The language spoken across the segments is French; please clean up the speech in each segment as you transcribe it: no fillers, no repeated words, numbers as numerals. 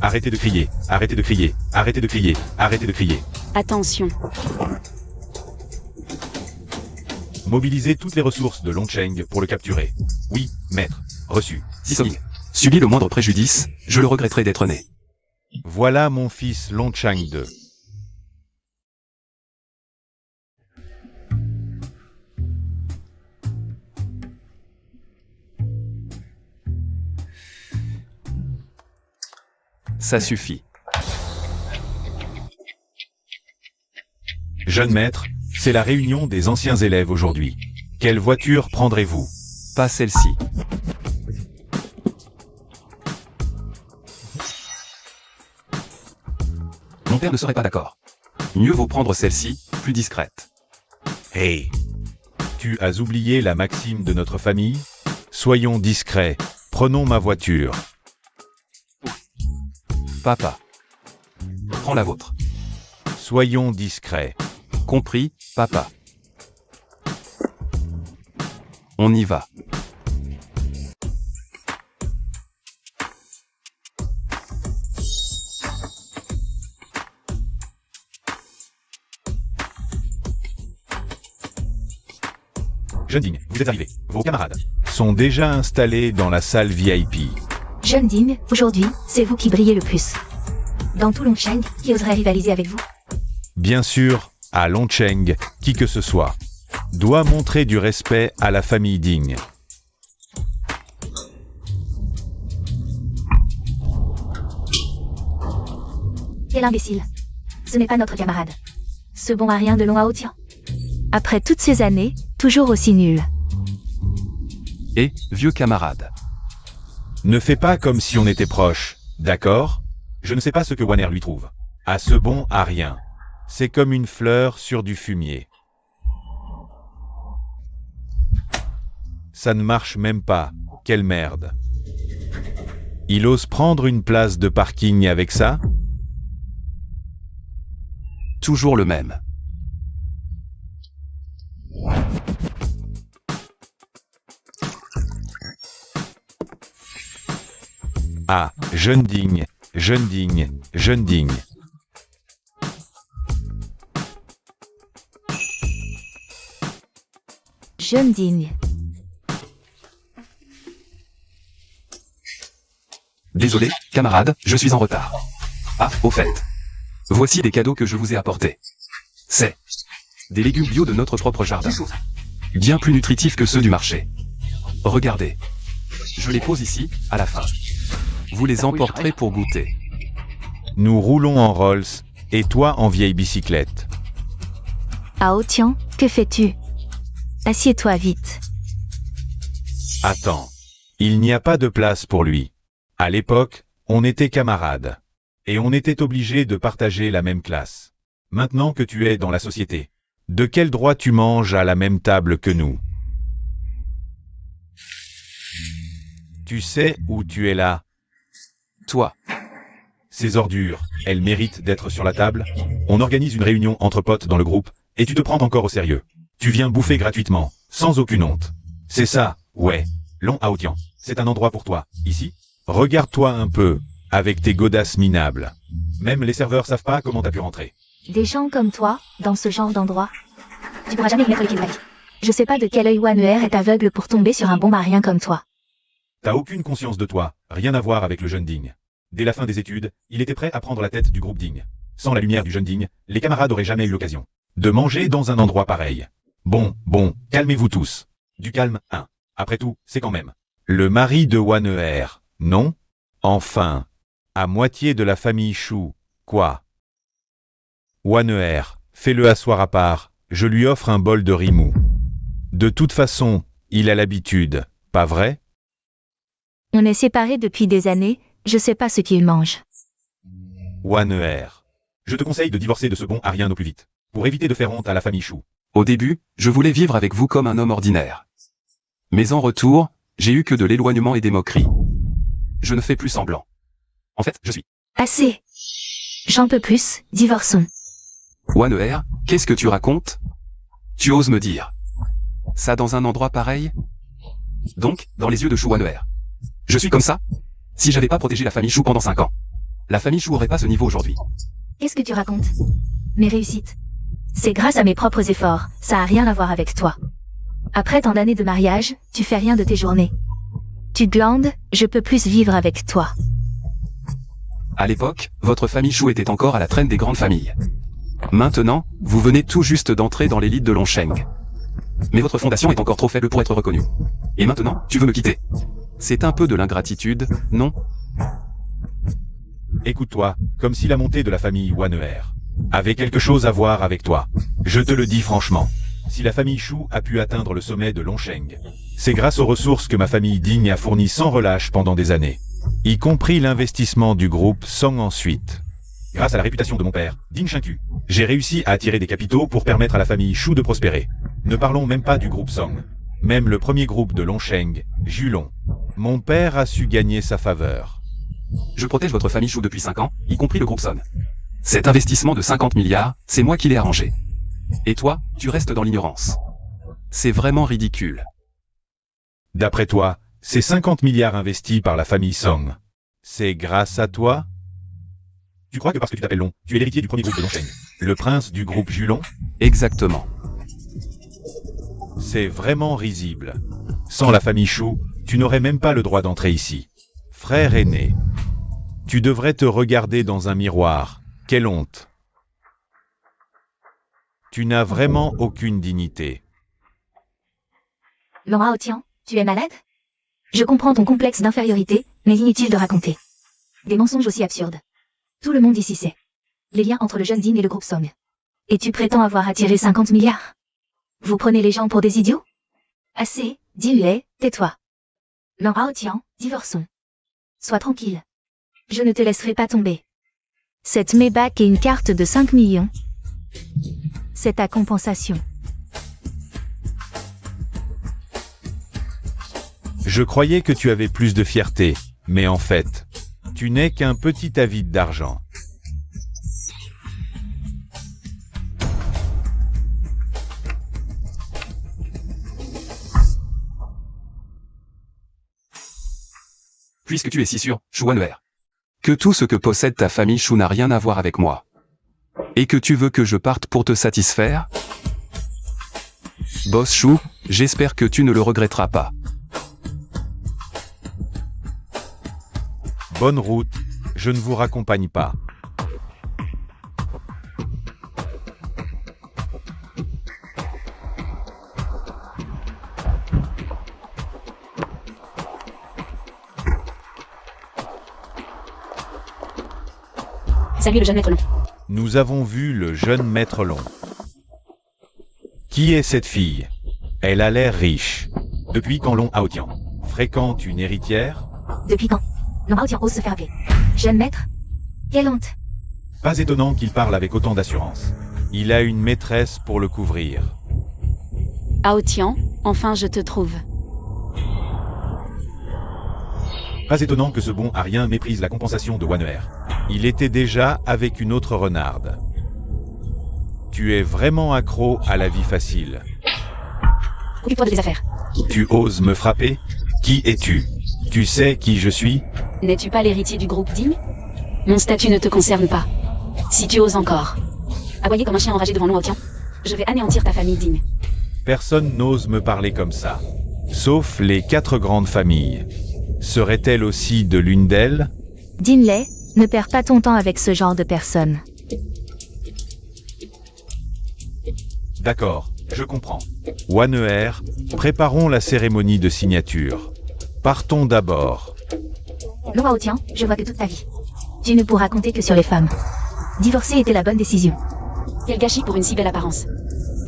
Arrêtez de crier, arrêtez de crier, arrêtez de crier, arrêtez de crier. Attention. Mobilisez toutes les ressources de Longcheng pour le capturer. Oui, maître. Reçu. Sisong. Subis le moindre préjudice, je le regretterai d'être né. Voilà mon fils Longcheng II. Ça suffit. Jeune maître, c'est la réunion des anciens élèves aujourd'hui. Quelle voiture prendrez-vous? Pas celle-ci. Mon père ne serait pas d'accord. Mieux vaut prendre celle-ci, plus discrète. Hey! Tu as oublié la maxime de notre famille? Soyons discrets, prenons ma voiture. Papa. Prends la vôtre. Soyons discrets. Compris, papa. On y va. Jeune Ding, vous êtes arrivé. Vos camarades sont déjà installés dans la salle VIP. Jeune Ding, aujourd'hui, c'est vous qui brillez le plus. Dans tout Longcheng, qui oserait rivaliser avec vous? Bien sûr, à Longcheng, qui que ce soit, doit montrer du respect à la famille Ding. Quel imbécile. Ce n'est pas notre camarade. Ce bon à rien de Long Haotian. Après toutes ces années, toujours aussi nul. Et, vieux camarade. Ne fais pas comme si on était proches, d'accord? Je ne sais pas ce que Wanner lui trouve. À ce bon à rien. C'est comme une fleur sur du fumier. Ça ne marche même pas. Quelle merde. Il ose prendre une place de parking avec ça? Toujours le même. Ah, jeune Ding, jeune Ding, jeune Ding. Jeune Ding. Désolé, camarade, je suis en retard. Ah, au fait. Voici des cadeaux que je vous ai apportés. C'est des légumes bio de notre propre jardin. Bien plus nutritifs que ceux du marché. Regardez. Je les pose ici, à la fin. Vous les emporterez pour goûter. Nous roulons en Rolls, et toi en vieille bicyclette. Haotian, que fais-tu? Assieds-toi vite. Attends. Il n'y a pas de place pour lui. À l'époque, on était camarades. Et on était obligés de partager la même classe. Maintenant que tu es dans la société, de quel droit tu manges à la même table que nous? Tu sais où tu es là? Toi. Ces ordures, elles méritent d'être sur la table? On organise une réunion entre potes dans le groupe, et tu te prends encore au sérieux. Tu viens bouffer gratuitement, sans aucune honte. C'est ça, ouais. Long Haotian, c'est un endroit pour toi, ici? Regarde-toi un peu, avec tes godasses minables. Même les serveurs savent pas comment t'as pu rentrer. Des gens comme toi, dans ce genre d'endroit. Tu pourras jamais y mettre le pied. Je sais pas de quel œil Wanner est aveugle pour tomber sur un bon marien comme toi. T'as aucune conscience de toi, rien à voir avec le jeune Ding. Dès la fin des études, il était prêt à prendre la tête du groupe Ding. Sans la lumière du jeune Ding, les camarades auraient jamais eu l'occasion de manger dans un endroit pareil. Bon, calmez-vous tous. Du calme, hein. Après tout, c'est quand même le mari de Wanner, non? Enfin, à moitié de la famille Chou, quoi? Wanner, fais-le asseoir à part, je lui offre un bol de riz mou. De toute façon, il a l'habitude, pas vrai? On est séparés depuis des années, je sais pas ce qu'il mange. Wanner, je te conseille de divorcer de ce bon à rien au plus vite, pour éviter de faire honte à la famille Chou. Au début, je voulais vivre avec vous comme un homme ordinaire. Mais en retour, j'ai eu que de l'éloignement et des moqueries. Je ne fais plus semblant. En fait, je suis... Assez. J'en peux plus, divorçons. Wanner, qu'est-ce que tu racontes? Tu oses me dire ça dans un endroit pareil? Donc, dans les yeux de Chou Wanner. Je suis comme ça? Si j'avais pas protégé la famille Chou pendant 5 ans. la famille Chou aurait pas ce niveau aujourd'hui. Qu'est-ce que tu racontes? Mes réussites. C'est grâce à mes propres efforts, ça a rien à voir avec toi. Après tant d'années de mariage, tu fais rien de tes journées. Tu glandes, je peux plus vivre avec toi. À l'époque, votre famille Chou était encore à la traîne des grandes familles. Maintenant, vous venez tout juste d'entrer dans l'élite de Longsheng. Mais votre fondation est encore trop faible pour être reconnue. Et maintenant, tu veux me quitter. C'est un peu de l'ingratitude, non? Écoute-toi, comme si la montée de la famille Waneher avait quelque chose à voir avec toi. Je te le dis franchement. Si la famille Chou a pu atteindre le sommet de Longsheng, c'est grâce aux ressources que ma famille Ding a fournies sans relâche pendant des années. Y compris l'investissement du groupe Song ensuite. Grâce à la réputation de mon père, Ding Shinku, j'ai réussi à attirer des capitaux pour permettre à la famille Chou de prospérer. Ne parlons même pas du groupe Song. Même le premier groupe de Longsheng, Julong. Mon père a su gagner sa faveur. Je protège votre famille Chou depuis 5 ans, y compris le groupe Son. Cet investissement de 50 milliards, c'est moi qui l'ai arrangé. Et toi, tu restes dans l'ignorance. C'est vraiment ridicule. D'après toi, ces 50 milliards investis par la famille Song, c'est grâce à toi? Tu crois que parce que tu t'appelles Long, tu es l'héritier du premier groupe de Longsheng, le prince du groupe Julong? Exactement. C'est vraiment risible. Sans la famille Chou, tu n'aurais même pas le droit d'entrer ici. Frère aîné, tu devrais te regarder dans un miroir. Quelle honte. Tu n'as vraiment aucune dignité. Long Haotian, tu es malade? Je comprends ton complexe d'infériorité, mais inutile de raconter. Des mensonges aussi absurdes. Tout le monde ici sait. Les liens entre le jeune Ding et le groupe Song. Et tu prétends avoir attiré 50 milliards? Vous prenez les gens pour des idiots? Assez, dis-le, tais-toi. Long Haotian, divorçons. Sois tranquille. Je ne te laisserai pas tomber. Cette Maybach et une carte de 5 millions. C'est ta compensation. Je croyais que tu avais plus de fierté, mais en fait, tu n'es qu'un petit avide d'argent. Puisque tu es si sûr, Chou Waneher, que tout ce que possède ta famille Chou n'a rien à voir avec moi, et que tu veux que je parte pour te satisfaire? Boss Chou, j'espère que tu ne le regretteras pas. Bonne route, je ne vous raccompagne pas. Salut le jeune maître Long. Nous avons vu le jeune maître Long. Qui est cette fille? Elle a l'air riche. Depuis quand Long Haotian fréquente une héritière? Depuis quand Long Haotian ose se faire appeler jeune maître? Quelle honte. Pas étonnant qu'il parle avec autant d'assurance. Il a une maîtresse pour le couvrir. Haotian, enfin je te trouve. Pas étonnant que ce bon à rien méprise la compensation de Waneher. Il était déjà avec une autre renarde. Tu es vraiment accro à la vie facile. Occupe-toi de tes affaires. Tu oses me frapper? Qui es-tu? Tu sais qui je suis? N'es-tu pas l'héritier du groupe Ding? Mon statut ne te concerne pas. Si tu oses encore aboyer comme un chien enragé devant Long Haotian, je vais anéantir ta famille Ding. Personne n'ose me parler comme ça. Sauf les 4 grandes familles. Serait-elle aussi de l'une d'elles? Dinley, ne perds pas ton temps avec ce genre de personnes. D'accord, je comprends. Waneher, préparons la cérémonie de signature. Partons d'abord. Long Haotian, je vois que toute ta vie, tu ne pourras compter que sur les femmes. Divorcer était la bonne décision. Quel gâchis pour une si belle apparence.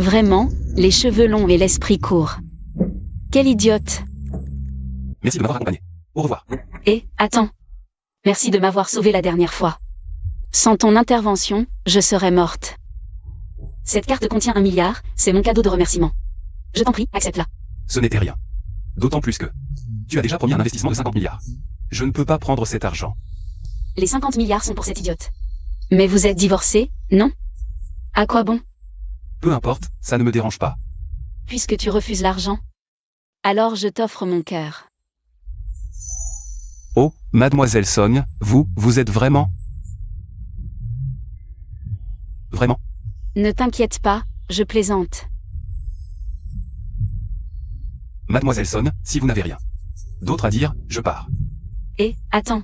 Vraiment, les cheveux longs et l'esprit court. Quel idiote. Merci de m'avoir accompagné. Au revoir. Et, attends. Merci de m'avoir sauvé la dernière fois. Sans ton intervention, je serais morte. Cette carte contient 1 milliard, c'est mon cadeau de remerciement. Je t'en prie, accepte-la. Ce n'était rien. D'autant plus que tu as déjà promis un investissement de 50 milliards. Je ne peux pas prendre cet argent. Les 50 milliards sont pour cet idiote. Mais vous êtes divorcé, non? À quoi bon? Peu importe, ça ne me dérange pas. Puisque tu refuses l'argent, alors je t'offre mon cœur. Oh, mademoiselle Song, vous êtes vraiment... Vraiment? Ne t'inquiète pas, je plaisante. Mademoiselle Sonne, si vous n'avez rien d'autre à dire, je pars. Et, attends.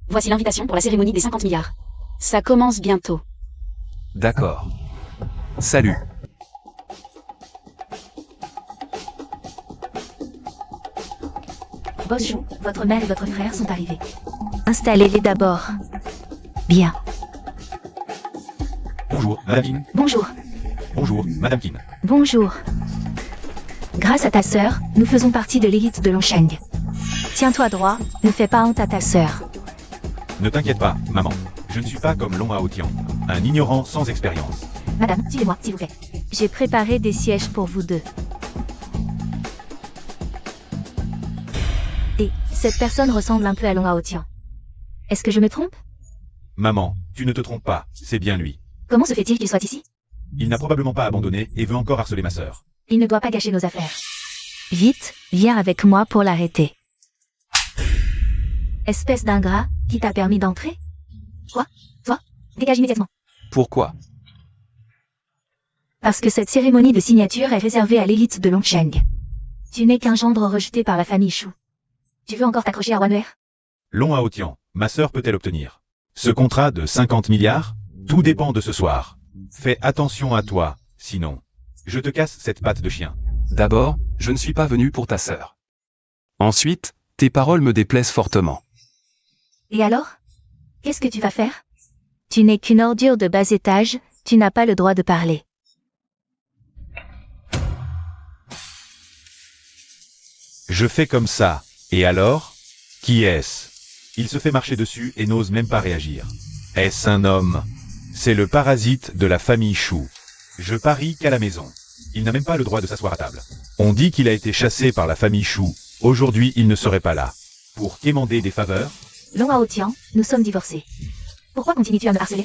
Voici l'invitation pour la cérémonie des 50 milliards. Ça commence bientôt. D'accord. Salut. Boss Chou, votre mère et votre frère sont arrivés. Installez-les d'abord. Bien. Bonjour, Madame Kin. Bonjour. Bonjour, Madame Kin. Bonjour. Grâce à ta sœur, nous faisons partie de l'élite de Longsheng. Tiens-toi droit, ne fais pas honte à ta sœur. Ne t'inquiète pas, maman. Je ne suis pas comme Long Haotian, un ignorant sans expérience. Madame, suivez-moi, s'il vous plaît. J'ai préparé des sièges pour vous deux. Et cette personne ressemble un peu à Long Haotian. Est-ce que je me trompe? Maman, tu ne te trompes pas, c'est bien lui. Comment se fait-il qu'il soit ici? Il n'a probablement pas abandonné et veut encore harceler ma sœur. Il ne doit pas gâcher nos affaires. Vite, viens avec moi pour l'arrêter. Espèce d'ingrat, qui t'a permis d'entrer? Toi, dégage immédiatement. Pourquoi? Parce que cette cérémonie de signature est réservée à l'élite de Longsheng. Tu n'es qu'un gendre rejeté par la famille Shu. Tu veux encore t'accrocher à Wanwer? Long Haotian, ma sœur peut-elle obtenir ce contrat de 50 milliards? Tout dépend de ce soir. Fais attention à toi, sinon, je te casse cette patte de chien. D'abord, je ne suis pas venu pour ta sœur. Ensuite, tes paroles me déplaisent fortement. Et alors? Qu'est-ce que tu vas faire? Tu n'es qu'une ordure de bas étage, tu n'as pas le droit de parler. Je fais comme ça, et alors? Qui est-ce? Il se fait marcher dessus et n'ose même pas réagir. Est-ce un homme? C'est le parasite de la famille Shu. Je parie qu'à la maison. Il n'a même pas le droit de s'asseoir à table. On dit qu'il a été chassé par la famille Shu. Aujourd'hui, il ne serait pas là. Pour quémander des faveurs? Long Haotian, nous sommes divorcés. Pourquoi continues-tu à me harceler?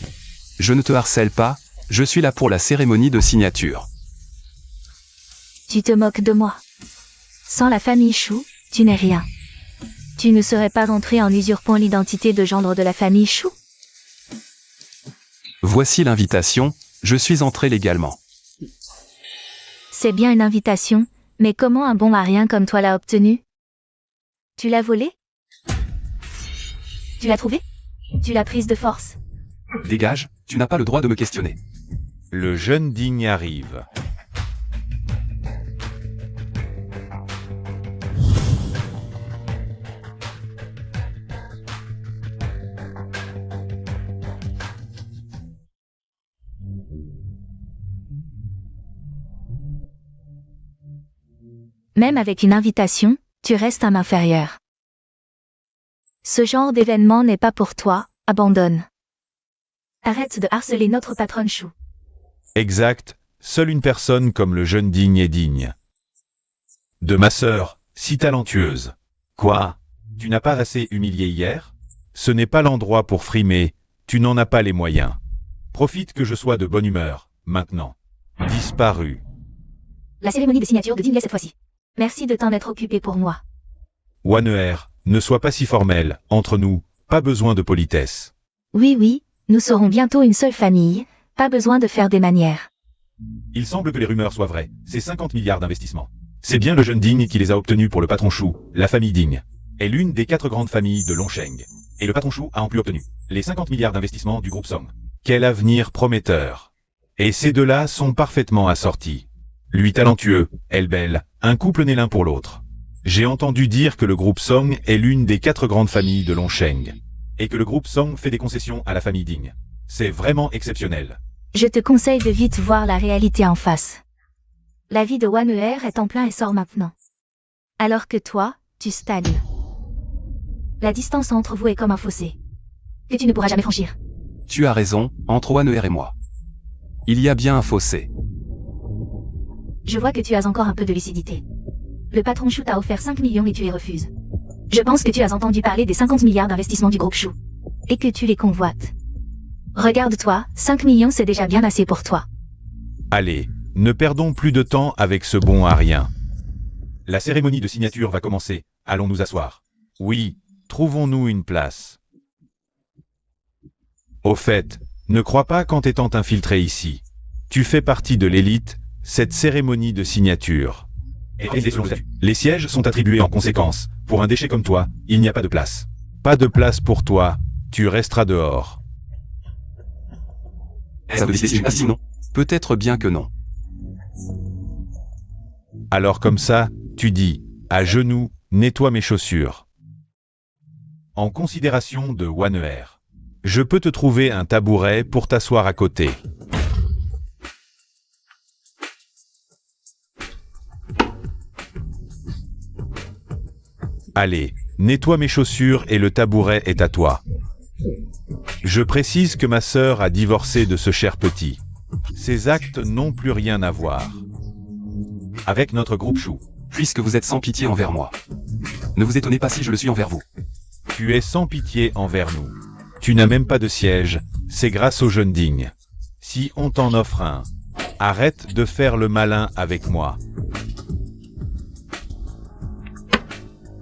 Je ne te harcèle pas, je suis là pour la cérémonie de signature. Tu te moques de moi. Sans la famille Shu, tu n'es rien. Tu ne serais pas rentré en usurpant l'identité de gendre de la famille Shu? Voici l'invitation, je suis entré légalement. C'est bien une invitation, mais comment un bon marien comme toi l'a obtenue? Tu l'as volée? Tu l'as trouvée? Tu l'as prise de force? Dégage, tu n'as pas le droit de me questionner. Le jeune digne arrive. Même avec une invitation, tu restes un inférieur. Ce genre d'événement n'est pas pour toi, abandonne. Arrête de harceler notre patronne Chou. Exact, seule une personne comme le jeune digne est digne. De ma sœur, si talentueuse. Quoi? Tu n'as pas assez humilié hier? Ce n'est pas l'endroit pour frimer, tu n'en as pas les moyens. Profite que je sois de bonne humeur, maintenant. Disparu. La cérémonie de signature de Dingley cette fois-ci. Merci de t'en être occupé pour moi. Wanner, ne sois pas si formel, entre nous, pas besoin de politesse. Oui, nous serons bientôt une seule famille, pas besoin de faire des manières. Il semble que les rumeurs soient vraies, c'est 50 milliards d'investissements. C'est bien le jeune Digne qui les a obtenus pour le patron Chou, la famille Digne. Est l'une des 4 grandes familles de Longsheng. Et le patron Chou a en plus obtenu les 50 milliards d'investissements du groupe Song. Quel avenir prometteur. Et ces deux-là sont parfaitement assortis. Lui talentueux, elle belle, un couple né l'un pour l'autre. J'ai entendu dire que le groupe Song est l'une des 4 grandes familles de Longsheng. Et que le groupe Song fait des concessions à la famille Digne. C'est vraiment exceptionnel. Je te conseille de vite voir la réalité en face. La vie de Wanner est en plein essor maintenant. Alors que toi, tu stagnes. La distance entre vous est comme un fossé. Que tu ne pourras jamais franchir. Tu as raison, entre Wanner et moi. Il y a bien un fossé. Je vois que tu as encore un peu de lucidité. Le patron Chou t'a offert 5 millions et tu les refuses. Je pense que tu as entendu parler des 50 milliards d'investissements du groupe Chou. Et que tu les convoites. Regarde-toi, 5 millions c'est déjà bien assez pour toi. Allez, ne perdons plus de temps avec ce bon à rien. La cérémonie de signature va commencer, allons nous asseoir. Oui, trouvons-nous une place. Au fait, Ne crois pas qu'en t'étant infiltré ici, tu fais partie de l'élite, cette cérémonie de signature. Les sièges sont attribués en conséquence. Pour un déchet comme toi, il n'y a pas de place. Pas de place pour toi, tu resteras dehors. Ça veut dire ah sinon. Peut-être bien que non. Alors comme ça, tu dis, à genoux, nettoie mes chaussures. En considération de Waneher, je peux te trouver un tabouret pour t'asseoir à côté. Allez, nettoie mes chaussures et le tabouret est à toi. Je précise que ma sœur a divorcé de ce cher petit. Ces actes n'ont plus rien à voir avec notre groupe chou. Puisque vous êtes sans pitié envers moi. Ne vous étonnez pas si je le suis envers vous. Tu es sans pitié envers nous. Tu n'as même pas de siège, c'est grâce au jeune digne. Si on t'en offre un, arrête de faire le malin avec moi.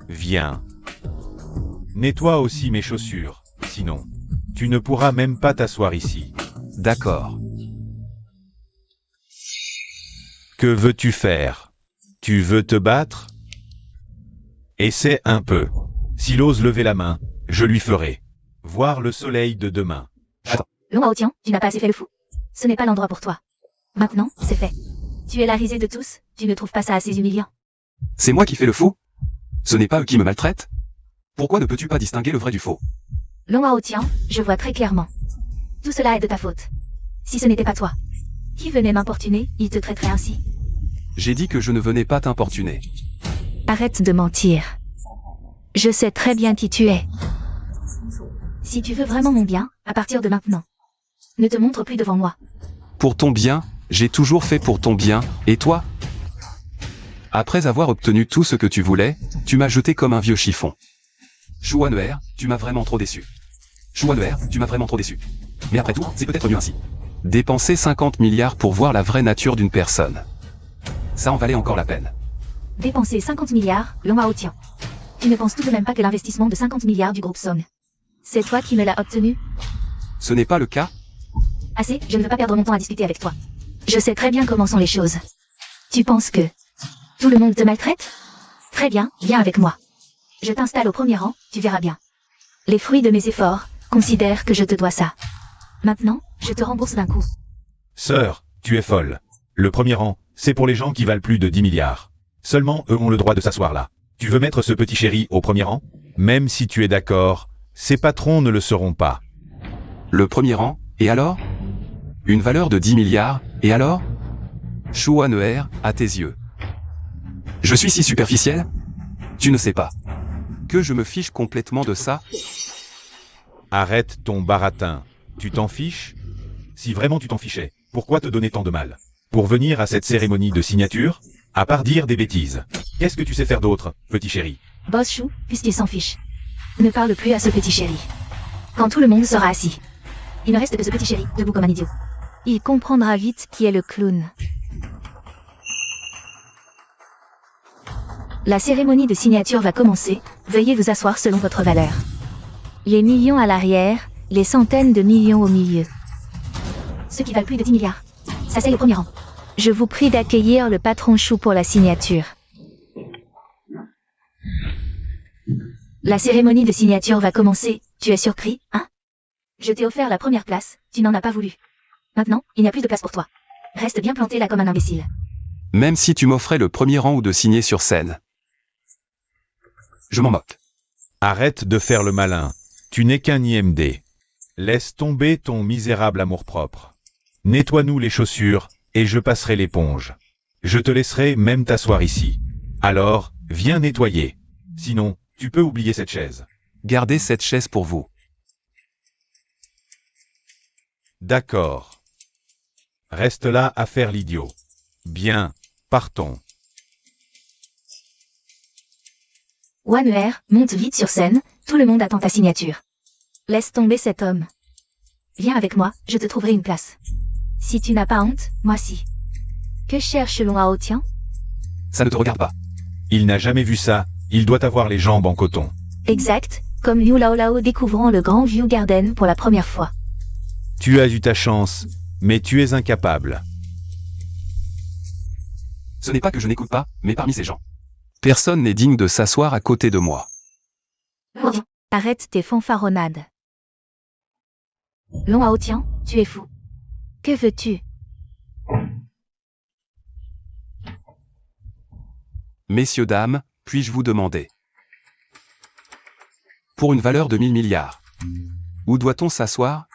Viens. Nettoie aussi mes chaussures, sinon, tu ne pourras même pas t'asseoir ici. D'accord. Que veux-tu faire? Tu veux te battre? Essaie un peu. S'il ose lever la main, je lui ferai voir le soleil de demain. Long Haotian, tu n'as pas assez fait le fou. Ce n'est pas l'endroit pour toi. Maintenant, c'est fait. Tu es la risée de tous, tu ne trouves pas ça assez humiliant? C'est moi qui fais le fou? Ce n'est pas eux qui me maltraitent? Pourquoi ne peux-tu pas distinguer le vrai du faux? Long Haotian, je vois très clairement. Tout cela est de ta faute. Si ce n'était pas toi qui venait m'importuner, il te traiterait ainsi. J'ai dit que je ne venais pas t'importuner. Arrête de mentir. Je sais très bien qui tu es. Si tu veux vraiment mon bien, à partir de maintenant, ne te montre plus devant moi. Pour ton bien, j'ai toujours fait pour ton bien, et toi? Après avoir obtenu tout ce que tu voulais, tu m'as jeté comme un vieux chiffon. Shu Waneher, tu m'as vraiment trop déçu. Shu Waneher, tu m'as vraiment trop déçu. Mais après tout, c'est peut-être mieux ainsi. Dépenser 50 milliards pour voir la vraie nature d'une personne. Ça en valait encore la peine. Dépenser 50 milliards, Long Haotian. Tu ne penses tout de même pas que l'investissement de 50 milliards du groupe Song, c'est toi qui me l'as obtenu? Ce n'est pas le cas? Assez, je ne veux pas perdre mon temps à discuter avec toi. Je sais très bien comment sont les choses. Tu penses que tout le monde te maltraite? Très bien, viens avec moi. Je t'installe au premier rang, tu verras bien. Les fruits de mes efforts, considère que je te dois ça. Maintenant, je te rembourse d'un coup. Sœur, tu es folle. Le premier rang, c'est pour les gens qui valent plus de 10 milliards. Seulement eux ont le droit de s'asseoir là. Tu veux mettre ce petit chéri au premier rang? Même si tu es d'accord, ses patrons ne le seront pas. Le premier rang, et alors? Une valeur de 10 milliards, et alors? Shu Waneher, à tes yeux. Je suis si superficiel? Tu ne sais pas que je me fiche complètement de ça? Arrête ton baratin. Tu t'en fiches? Si vraiment tu t'en fichais, pourquoi te donner tant de mal? Pour venir à cette cérémonie de signature? À part dire des bêtises. Qu'est-ce que tu sais faire d'autre, petit chéri? Boss Chou, puisqu'il s'en fiche. Ne parle plus à ce petit chéri. Quand tout le monde sera assis, il ne reste que ce petit chéri, debout comme un idiot. Il comprendra vite qui est le clown. La cérémonie de signature va commencer, veuillez vous asseoir selon votre valeur. Les millions à l'arrière, les centaines de millions au milieu. Ceux qui valent plus de 10 milliards. S'asseyent au premier rang. Je vous prie d'accueillir le patron Chou pour la signature. La cérémonie de signature va commencer, tu es surpris, hein? Je t'ai offert la première place, tu n'en as pas voulu. Maintenant, il n'y a plus de place pour toi. Reste bien planté là comme un imbécile. Même si tu m'offrais le premier rang ou de signer sur scène. Je m'en moque. Arrête de faire le malin. Tu n'es qu'un IMD. Laisse tomber ton misérable amour-propre. Nettoie-nous les chaussures, et je passerai l'éponge. Je te laisserai même t'asseoir ici. Alors, viens nettoyer. Sinon, tu peux oublier cette chaise. Gardez cette chaise pour vous. D'accord. Reste là à faire l'idiot. Bien, partons. Waneher, monte vite sur scène, tout le monde attend ta signature. Laisse tomber cet homme. Viens avec moi, je te trouverai une place. Si tu n'as pas honte, moi si. Que cherche Long Haotian? Ça ne te regarde pas. Il n'a jamais vu ça, il doit avoir les jambes en coton. Exact, comme Liu Lao Lao découvrant le grand View Garden pour la première fois. Tu as eu ta chance, mais tu es incapable. Ce n'est pas que je n'écoute pas, mais parmi ces gens, personne n'est digne de s'asseoir à côté de moi. Arrête tes fanfaronnades. Long Hao Tian, tu es fou. Que veux-tu? Messieurs, dames, puis-je vous demander? Pour une valeur de 1000 milliards. Où doit-on s'asseoir?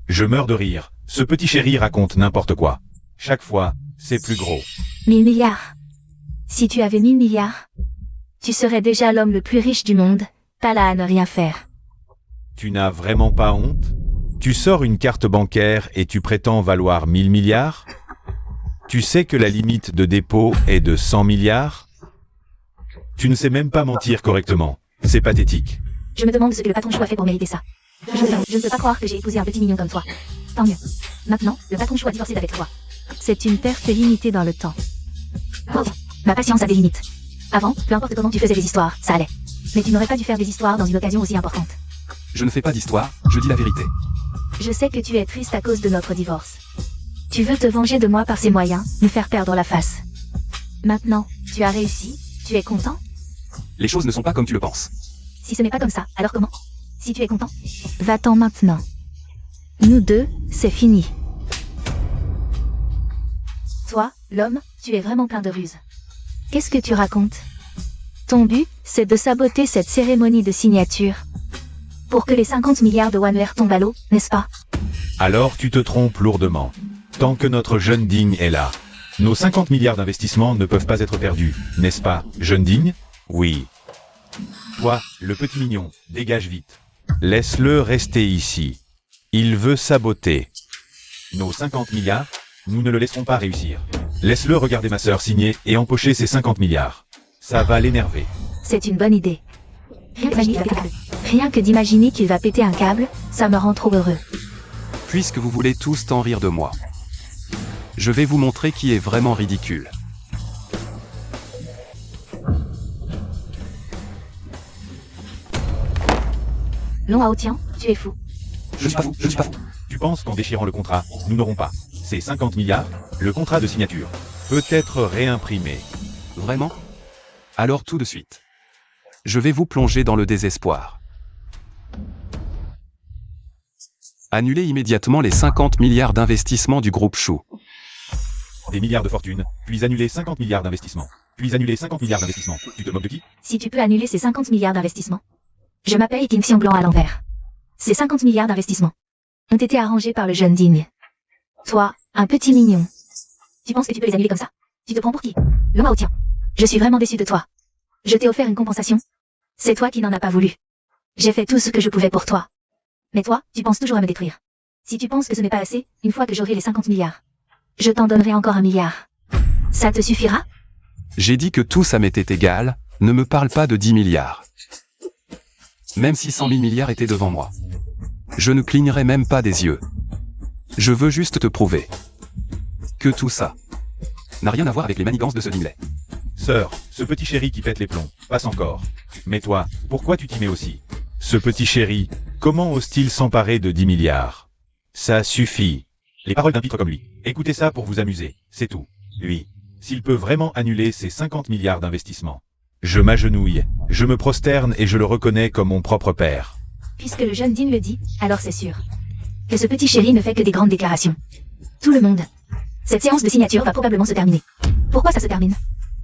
Je meurs de rire. Ce petit chéri raconte n'importe quoi. Chaque fois, c'est plus gros. 1000 milliards. Si tu avais 1000 milliards, tu serais déjà l'homme le plus riche du monde, pas là à ne rien faire. Tu n'as vraiment pas honte? Tu sors une carte bancaire et tu prétends valoir 1000 milliards? Tu sais que la limite de dépôt est de 100 milliards? Tu ne sais même pas mentir correctement. C'est pathétique. Je me demande ce que le patron Chou a fait pour mériter ça. Je ne peux pas croire que j'ai épousé un petit mignon comme toi. Tant mieux. Maintenant, le patron Chou a divorcé d'avec toi. C'est une perte limitée dans le temps. Ma patience a des limites. Avant, peu importe comment tu faisais des histoires, ça allait. Mais tu n'aurais pas dû faire des histoires dans une occasion aussi importante. Je ne fais pas d'histoire, je dis la vérité. Je sais que tu es triste à cause de notre divorce. Tu veux te venger de moi par ces moyens, nous faire perdre la face. Maintenant, tu as réussi, tu es content? Les choses ne sont pas comme tu le penses. Si ce n'est pas comme ça, alors comment? Si tu es content, va-t'en maintenant. Nous deux, c'est fini. Toi, l'homme, tu es vraiment plein de ruses. Qu'est-ce que tu racontes? Ton but, c'est de saboter cette cérémonie de signature. Pour que les 50 milliards de Wanler tombent à l'eau, n'est-ce pas? Alors tu te trompes lourdement. Tant que notre jeune digne est là, nos 50 milliards d'investissements ne peuvent pas être perdus, n'est-ce pas, jeune digne? Oui. Toi, le petit mignon, dégage vite. Laisse-le rester ici. Il veut saboter. Nos 50 milliards, nous ne le laisserons pas réussir. Laisse-le regarder ma sœur signer et empocher ses 50 milliards. Ça va l'énerver. C'est une bonne idée. Rien que d'imaginer qu'il va péter un câble, ça me rend trop heureux. Puisque vous voulez tous tant rire de moi, je vais vous montrer qui est vraiment ridicule. Long Hao Tian, tu es fou. Je suis pas fou, je suis pas fou. Tu penses qu'en déchirant le contrat, nous n'aurons pas ces 50 milliards? Le contrat de signature peut être réimprimé. Vraiment? Alors tout de suite. Je vais vous plonger dans le désespoir. Annulez immédiatement les 50 milliards d'investissements du groupe Chou. Des milliards de fortune, puis annuler 50 milliards d'investissements. Puis annuler 50 milliards d'investissements. Tu te moques de qui? Si tu peux annuler ces 50 milliards d'investissements. Je m'appelle Kim Xiong Blanc à l'envers. Ces 50 milliards d'investissements ont été arrangés par le jeune digne. Toi, un petit mignon. Tu penses que tu peux les annuler comme ça? Tu te prends pour qui? Long Hao Tian. Je suis vraiment déçu de toi. Je t'ai offert une compensation. C'est toi qui n'en as pas voulu. J'ai fait tout ce que je pouvais pour toi. Mais toi, tu penses toujours à me détruire. Si tu penses que ce n'est pas assez, une fois que j'aurai les 50 milliards, je t'en donnerai encore 1 milliard. Ça te suffira? J'ai dit que tout ça m'était égal, ne me parle pas de 10 milliards. Même si 100 000 milliards étaient devant moi. Je ne clignerai même pas des yeux. Je veux juste te prouver que tout ça n'a rien à voir avec les manigances de ce Dingley. Sœur, ce petit chéri qui pète les plombs, passe encore. Mais toi, pourquoi tu t'y mets aussi? Ce petit chéri, comment ose-t-il s'emparer de 10 milliards? Ça suffit. Les paroles d'un pitre comme lui. Écoutez ça pour vous amuser, c'est tout. Lui, s'il peut vraiment annuler ces 50 milliards d'investissements. Je m'agenouille, je me prosterne et je le reconnais comme mon propre père. Puisque le jeune digne le dit, alors c'est sûr que ce petit chéri ne fait que des grandes déclarations. Tout le monde. Cette séance de signature va probablement se terminer. Pourquoi ça se termine?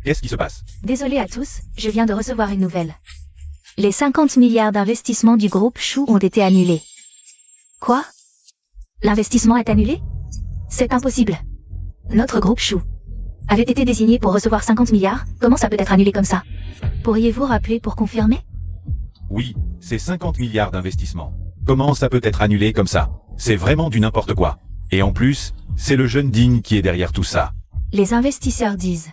Qu'est-ce qui se passe? Désolé à tous, je viens de recevoir une nouvelle. Les 50 milliards d'investissements du groupe Chou ont été annulés. Quoi? L'investissement est annulé? C'est impossible. Notre groupe Chou avait été désigné pour recevoir 50 milliards, comment ça peut être annulé comme ça? Pourriez-vous rappeler pour confirmer? Oui, c'est 50 milliards d'investissements. Comment ça peut être annulé comme ça? C'est vraiment du n'importe quoi. Et en plus, c'est le jeune digne qui est derrière tout ça. Les investisseurs disent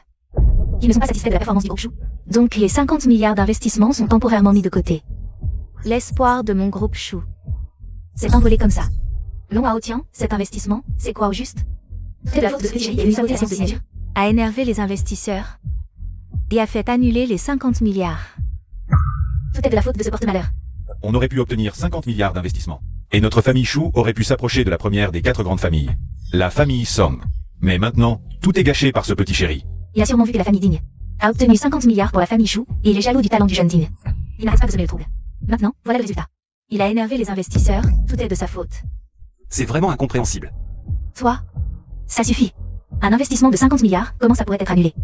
qu'ils ne sont pas satisfaits de la performance du groupe Chou. Donc les 50 milliards d'investissements sont temporairement mis de côté. L'espoir de mon groupe Chou s'est envolé comme ça. Long Hao Tian, cet investissement, c'est quoi au juste? C'est de la faute de ce petit chéri qui a eu saboté la séance de signature. A énervé les investisseurs et a fait annuler les 50 milliards. Tout est de la faute de ce porte-malheur. on aurait pu obtenir 50 milliards d'investissements. Et notre famille Chou aurait pu s'approcher de la première des 4 grandes familles, la famille Song. Mais maintenant, tout est gâché par ce petit chéri. Il a sûrement vu que la famille Ding a obtenu 50 milliards pour la famille Chou, et il est jaloux du talent du jeune Ding. Il n'arrête pas de semer le trouble. Maintenant, voilà le résultat. Il a énervé les investisseurs, tout est de sa faute. C'est vraiment incompréhensible. Toi, ça suffit. Un investissement de 50 milliards, comment ça pourrait être annulé?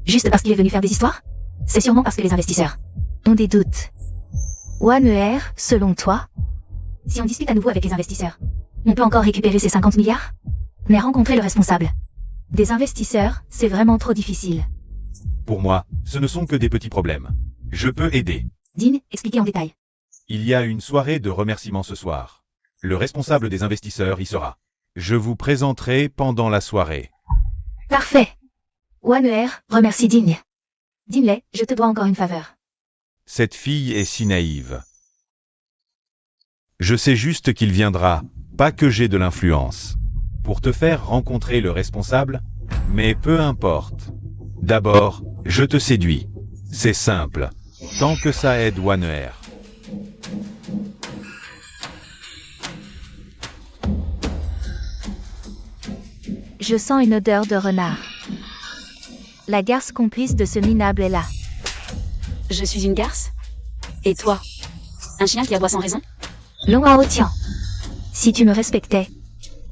Juste parce qu'il est venu faire des histoires? C'est sûrement parce que les investisseurs ont des doutes. One selon toi? Si on discute à nouveau avec les investisseurs, on peut encore récupérer ces 50 milliards? Mais rencontrer le responsable des investisseurs, c'est vraiment trop difficile. Pour moi, ce ne sont que des petits problèmes. Je peux aider. Dean, expliquez en détail. Il y a une soirée de remerciements ce soir. Le responsable des investisseurs y sera. Je vous présenterai pendant la soirée. Parfait. One remercie Dean. Dinley, je te dois encore une faveur. Cette fille est si naïve. Je sais juste qu'il viendra, pas que j'ai de l'influence, pour te faire rencontrer le responsable, mais peu importe. D'abord, je te séduis. C'est simple. Tant que ça aide One Air. Je sens une odeur de renard. La garce complice de ce minable est là. Je suis une garce? Et toi? Un chien qui aboie sans raison? Long Hao Tian. Si tu me respectais,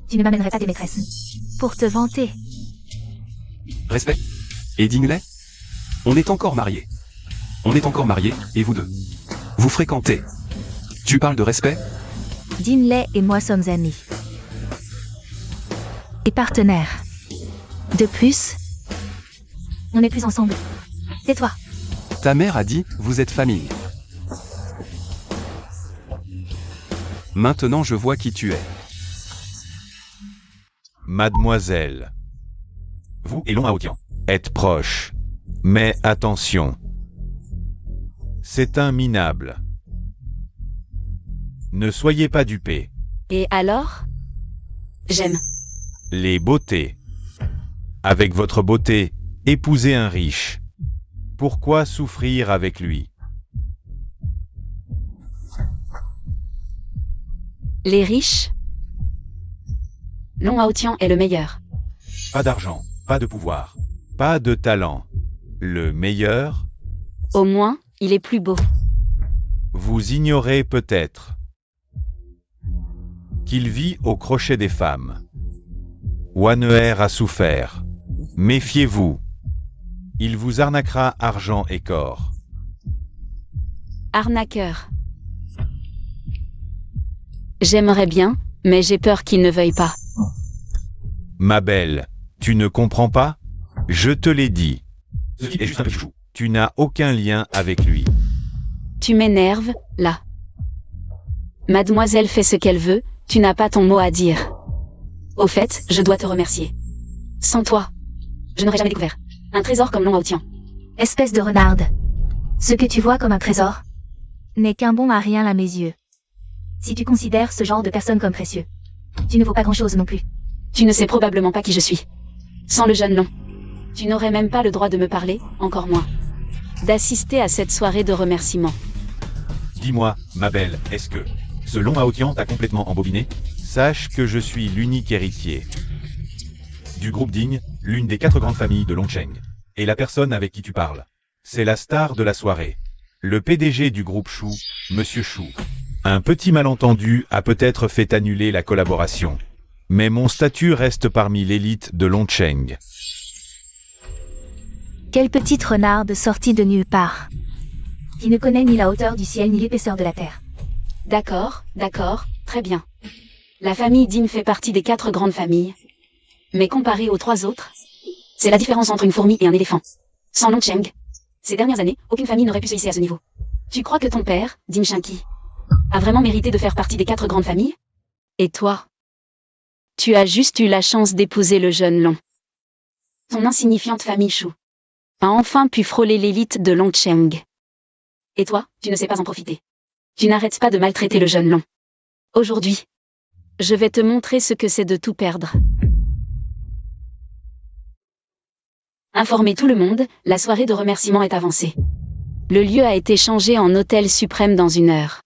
tu ne m'amènerais pas des maîtresses. Pour te vanter. Respect. Et Dingley? On est encore mariés. On est encore mariés, et vous deux? Vous fréquentez. Tu parles de respect? Dinley et moi sommes amis. Et partenaires. De plus, on n'est plus ensemble. Tais-toi. Ta mère a dit, vous êtes famille. Maintenant je vois qui tu es. Mademoiselle. Vous et Long Hao-Tian êtes proches. Mais attention. C'est un minable. Ne soyez pas dupés. Et alors? J'aime. Les beautés. Avec votre beauté, épousez un riche. Pourquoi souffrir avec lui? Les riches? Long Hao-Tian est le meilleur. Pas d'argent, pas de pouvoir, pas de talent. Le meilleur, Au moins, il est plus beau. vous ignorez peut-être qu'il vit au crochet des femmes. One Air a souffert. Méfiez-vous. Il vous arnaquera argent et corps. Arnaqueur. J'aimerais bien, mais j'ai peur qu'il ne veuille pas. Ma belle, tu ne comprends pas? Je te l'ai dit. Ceci est juste un petit chou. Tu n'as aucun lien avec lui. Tu m'énerves, là. Mademoiselle fait ce qu'elle veut, tu n'as pas ton mot à dire. Au fait, je dois te remercier. Sans toi, je n'aurais jamais découvert un trésor comme Long Hao-Tian. Espèce de renarde. Ce que tu vois comme un trésor n'est qu'un bon à rien à mes yeux. Si tu considères ce genre de personne comme précieux, tu ne vaux pas grand-chose non plus. Tu ne sais probablement pas qui je suis. Sans le jeune Long, tu n'aurais même pas le droit de me parler, encore moins d'assister à cette soirée de remerciements. Dis-moi, ma belle, est-ce que ce Long Hao-Tian t'a complètement embobiné? Sache que je suis l'unique héritier du groupe Ding, l'une des 4 grandes familles de Longcheng. Et la personne avec qui tu parles, c'est la star de la soirée. Le PDG du groupe Chou, Monsieur Chou. Un petit malentendu a peut-être fait annuler la collaboration. Mais mon statut reste parmi l'élite de Longcheng. Quelle petite renarde sortie de nulle part. Qui ne connaît ni la hauteur du ciel ni l'épaisseur de la terre. D'accord, très bien. La famille Ding fait partie des 4 grandes familles. Mais comparée aux 3 autres, c'est la différence entre une fourmi et un éléphant. Sans Longcheng, ces dernières années, aucune famille n'aurait pu se hisser à ce niveau. Tu crois que ton père, Ding Shanqi, a vraiment mérité de faire partie des 4 grandes familles? Et toi? Tu as juste eu la chance d'épouser le jeune Long. Ton insignifiante famille Chou a enfin pu frôler l'élite de Longcheng. Et toi, tu ne sais pas en profiter. Tu n'arrêtes pas de maltraiter le jeune Long. Aujourd'hui, je vais te montrer ce que c'est de tout perdre. Informez tout le monde, la soirée de remerciement est avancée. Le lieu a été changé en hôtel suprême dans 1 heure.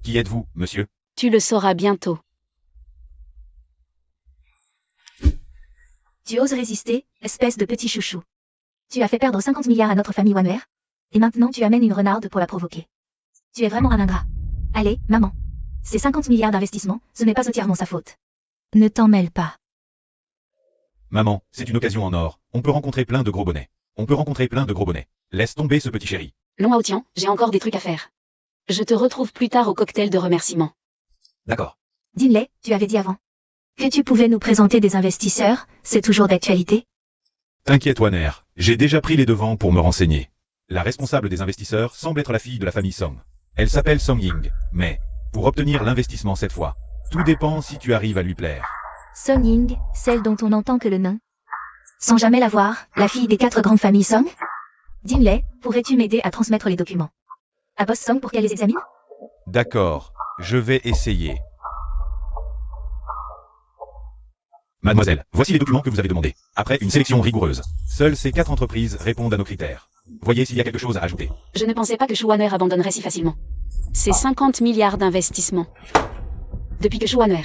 Qui êtes-vous, monsieur? Tu le sauras bientôt. Tu oses résister, espèce de petit chouchou. Tu as fait perdre 50 milliards à notre famille Wanner. Et maintenant tu amènes une renarde pour la provoquer. Tu es vraiment un ingrat. Allez, maman. Ces 50 milliards d'investissements, ce n'est pas entièrement sa faute. Ne t'en mêle pas. Maman, c'est une occasion en or. On peut rencontrer plein de gros bonnets. On peut rencontrer plein de gros bonnets. Laisse tomber ce petit chéri. Long Haotian, j'ai encore des trucs à faire. Je te retrouve plus tard au cocktail de remerciements. D'accord. Dis-le, tu avais dit avant. Que tu pouvais nous présenter des investisseurs, c'est toujours d'actualité. T'inquiète, Wanner. J'ai déjà pris les devants pour me renseigner. La responsable des investisseurs semble être la fille de la famille Song. Elle s'appelle Song Ying. Mais, pour obtenir l'investissement cette fois, tout dépend si tu arrives à lui plaire. Song Ying, celle dont on n'entend que le nom. Sans jamais la voir, la fille des 4 grandes familles Song. Dis-le, pourrais-tu m'aider à transmettre les documents à Boss Song pour qu'elle les examine? D'accord, je vais essayer. Mademoiselle, voici les documents que vous avez demandés. Après une sélection rigoureuse, seules ces 4 entreprises répondent à nos critères. Voyez s'il y a quelque chose à ajouter. Je ne pensais pas que Schuwaner abandonnerait si facilement. C'est 50 milliards d'investissements. Depuis que Schuwaner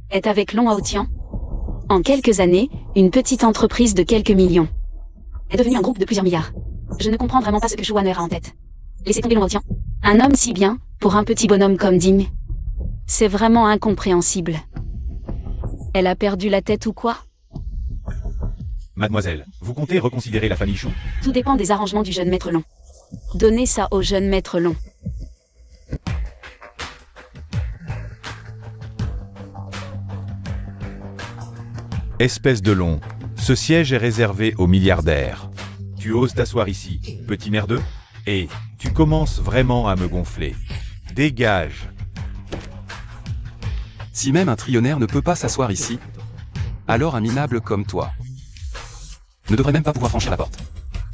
est avec Long Haotian, en quelques années, une petite entreprise de quelques millions est devenue un groupe de plusieurs milliards. Je ne comprends vraiment pas ce que Schuwaner a en tête. Laissez tomber Long Haotian. Un homme si bien, pour un petit bonhomme comme Ding. C'est vraiment incompréhensible. Elle a perdu la tête ou quoi? Mademoiselle, vous comptez reconsidérer la famille Chou? Tout dépend des arrangements du jeune maître Long. Donnez ça au jeune maître Long. Espèce de Long, ce siège est réservé aux milliardaires. Tu oses t'asseoir ici, petit merdeux? Et tu commences vraiment à me gonfler. Dégage. Si même un trillionnaire ne peut pas s'asseoir ici, alors un minable comme toi ne devrait même pas pouvoir franchir la porte.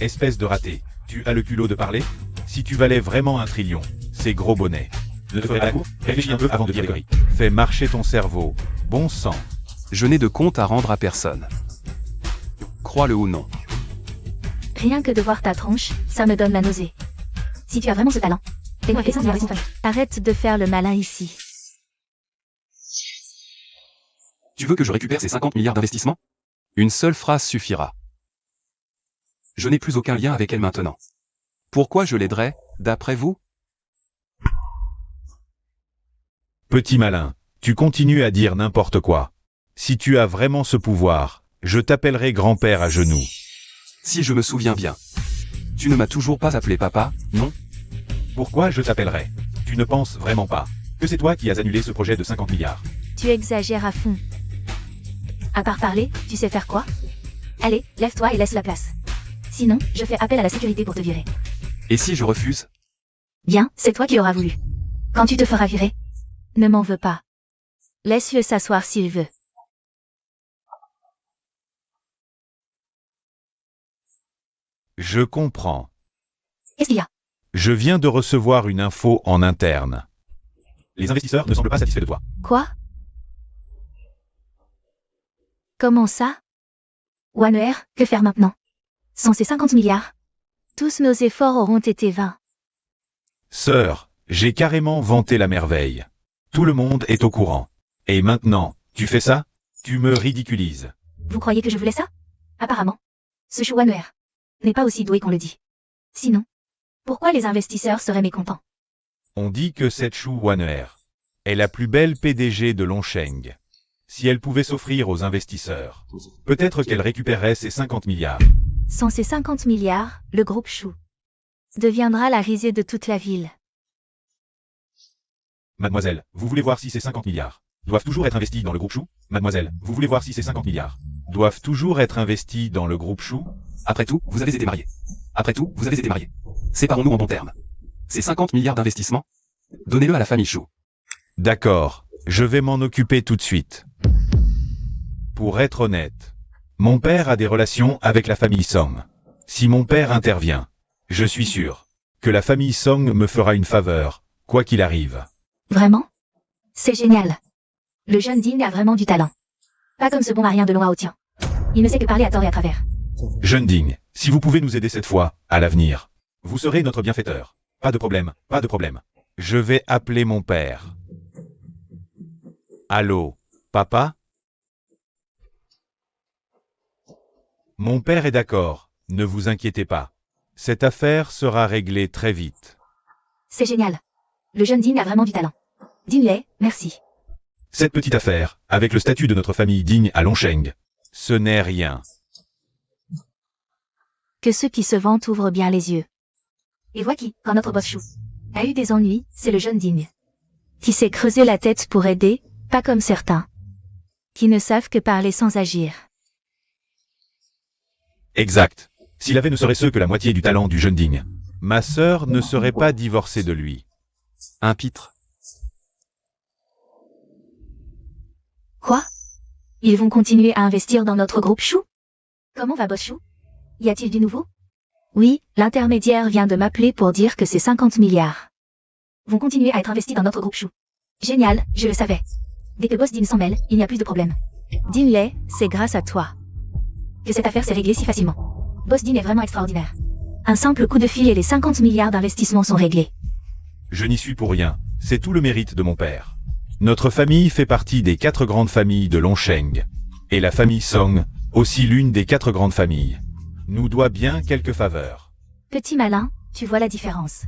Espèce de raté, tu as le culot de parler? Si tu valais vraiment 1 trillion, ces gros bonnets ne te feraient pas la cour? Réfléchis un peu avant de dire des conneries. Fais marcher ton cerveau. Bon sang. Je n'ai de compte à rendre à personne. Crois-le ou non. Rien que de voir ta tronche, ça me donne la nausée. Si tu as vraiment ce talent, fais-moi fais ça, arrête de faire le malin ici. Tu veux que je récupère ces 50 milliards d'investissements? Une seule phrase suffira. Je n'ai plus aucun lien avec elle maintenant. Pourquoi je l'aiderais, d'après vous? Petit malin, tu continues à dire n'importe quoi. Si tu as vraiment ce pouvoir, je t'appellerai grand-père à genoux. Si je me souviens bien. Tu ne m'as toujours pas appelé papa, non? Pourquoi je t'appellerai? Tu ne penses vraiment pas que c'est toi qui as annulé ce projet de 50 milliards? Tu exagères à fond. À part parler, tu sais faire quoi? Allez, lève-toi et laisse la place. Sinon, je fais appel à la sécurité pour te virer. Et si je refuse? Bien, c'est toi qui auras voulu. Quand tu te feras virer, ne m'en veux pas. Laisse-le s'asseoir s'il veut. Je comprends. Qu'est-ce qu'il y a? Je viens de recevoir une info en interne. Les investisseurs ne semblent pas satisfaits de toi. Quoi? Comment ça? Wanner, que faire maintenant? Sans ces 50 milliards, tous nos efforts auront été vains. Sœur, j'ai carrément vanté la merveille. Tout le monde est au courant. Et maintenant, tu fais ça? Tu me ridiculises. Vous croyez que je voulais ça? Apparemment. Ce chou Wanner n'est pas aussi doué qu'on le dit. Sinon, pourquoi les investisseurs seraient mécontents? On dit que cette Chou Wanner est la plus belle PDG de Longsheng. Si elle pouvait s'offrir aux investisseurs, peut-être qu'elle récupérerait ses 50 milliards. Sans ces 50 milliards, le groupe Chou deviendra la risée de toute la ville. Mademoiselle, vous voulez voir si ces 50 milliards doivent toujours être investis dans le groupe Chou? Mademoiselle, vous voulez voir si ces 50 milliards doivent toujours être investis dans le groupe Chou? Après tout, vous avez été mariés. Après tout, vous avez été mariés. Séparons-nous en bons termes. Ces 50 milliards d'investissements, donnez-le à la famille Chou. D'accord, je vais m'en occuper tout de suite. Pour être honnête, mon père a des relations avec la famille Song. Si mon père intervient, je suis sûr que la famille Song me fera une faveur, quoi qu'il arrive. Vraiment? C'est génial. Le jeune Ding a vraiment du talent. Pas comme ce bon marien de Long Haotian. Il ne sait que parler à tort et à travers. Jeune Ding, si vous pouvez nous aider cette fois, à l'avenir, vous serez notre bienfaiteur. Pas de problème, pas de problème. Je vais appeler mon père. Allô, papa? Mon père est d'accord, ne vous inquiétez pas. Cette affaire sera réglée très vite. C'est génial. Le jeune digne a vraiment du talent. Dis-lui, merci. Cette petite affaire, avec le statut de notre famille digne à Longsheng, ce n'est rien. Que ceux qui se vantent ouvrent bien les yeux. Et vois qui, quand notre boss Chou a eu des ennuis, c'est le jeune digne. Qui s'est creusé la tête pour aider, pas comme certains. Qui ne savent que parler sans agir. Exact. S'il avait ne serait-ce que la moitié du talent du jeune digne, ma sœur ne serait pas divorcée de lui. Un pitre. Quoi? Ils vont continuer à investir dans notre groupe Chou? Comment va boss Chou? Y a-t-il du nouveau? Oui, l'intermédiaire vient de m'appeler pour dire que ces 50 milliards vont continuer à être investis dans notre groupe Chou. Génial, je le savais. Dès que Boss Dean s'en mêle, il n'y a plus de problème. Dis-le, c'est grâce à toi que cette affaire s'est réglée si facilement. Boss Dean est vraiment extraordinaire. Un simple coup de fil et les 50 milliards d'investissements sont réglés. Je n'y suis pour rien, c'est tout le mérite de mon père. Notre famille fait partie des 4 grandes familles de Longsheng. Et la famille Song, aussi l'une des 4 grandes familles, nous doit bien quelques faveurs. Petit malin, tu vois la différence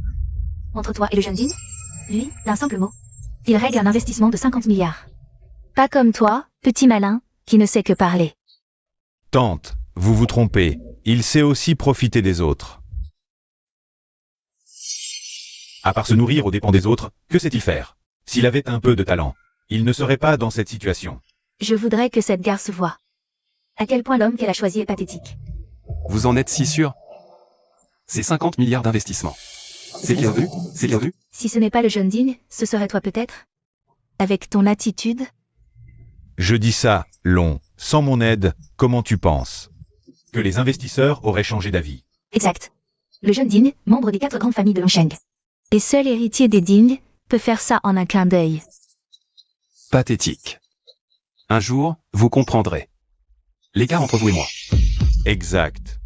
entre toi et le jeune Dean? Lui, d'un simple mot, il règle un investissement de 50 milliards. Pas comme toi, petit malin, qui ne sait que parler. Tante, vous vous trompez, il sait aussi profiter des autres. À part se nourrir aux dépens des autres, que sait-il faire? S'il avait un peu de talent, il ne serait pas dans cette situation. Je voudrais que cette garce voie à quel point l'homme qu'elle a choisi est pathétique. Vous en êtes si sûr? C'est 50 milliards d'investissements. C'est bien vu, c'est bien vu. Si ce n'est pas le jeune digne, ce serait toi peut-être? Avec ton attitude? Je dis ça, Long, sans mon aide, comment tu penses? Que les investisseurs auraient changé d'avis. Exact. Le jeune digne, membre des 4 grandes familles de Longsheng. Et seul héritier des dignes, peut faire ça en un clin d'œil. Pathétique. Un jour, vous comprendrez. L'écart entre vous et moi. Exact.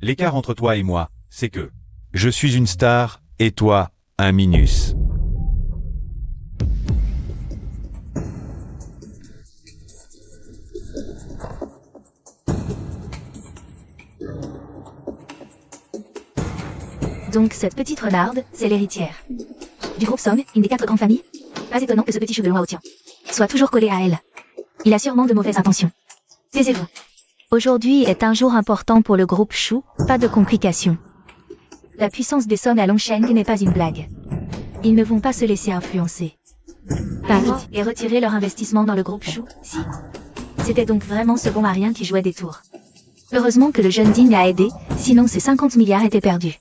L'écart entre toi et moi, c'est que je suis une star, et toi, un minus. Donc cette petite renarde, c'est l'héritière du groupe Song, une des 4 grandes familles. Pas étonnant que ce petit chou de Long Haotian soit toujours collé à elle. Il a sûrement de mauvaises intentions. Taisez-vous. Aujourd'hui est un jour important pour le groupe Chou, pas de complications. La puissance des Song à Longsheng n'est pas une blague. Ils ne vont pas se laisser influencer par vite et retirer leur investissement dans le groupe Chou, si. C'était donc vraiment ce bon à rien qui jouait des tours. Heureusement que le jeune digne a aidé, sinon ces 50 milliards étaient perdus.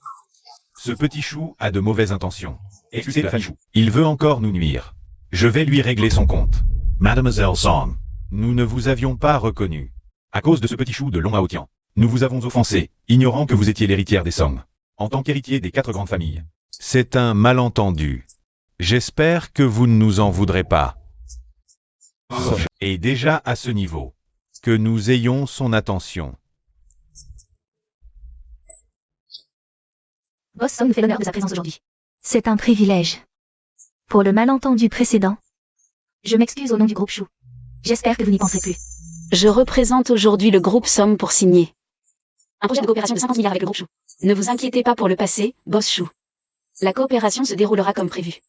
Ce petit chou a de mauvaises intentions. Excusez la famille chou. Il veut encore nous nuire. Je vais lui régler son compte. Mademoiselle Song, nous ne vous avions pas reconnu. À cause de ce petit chou de Long Haotian, nous vous avons offensé, ignorant que vous étiez l'héritière des Song. En tant qu'héritier des 4 grandes familles. C'est un malentendu. J'espère que vous ne nous en voudrez pas. Et déjà à ce niveau, que nous ayons son attention. Boss Song nous fait l'honneur de sa présence aujourd'hui. C'est un privilège. Pour le malentendu précédent, je m'excuse au nom du groupe Chou. J'espère que vous n'y penserez plus. Je représente aujourd'hui le groupe Somme pour signer un projet de coopération de 50 milliards avec le groupe Chou. Ne vous inquiétez pas pour le passé, Boss Chou. La coopération se déroulera comme prévu.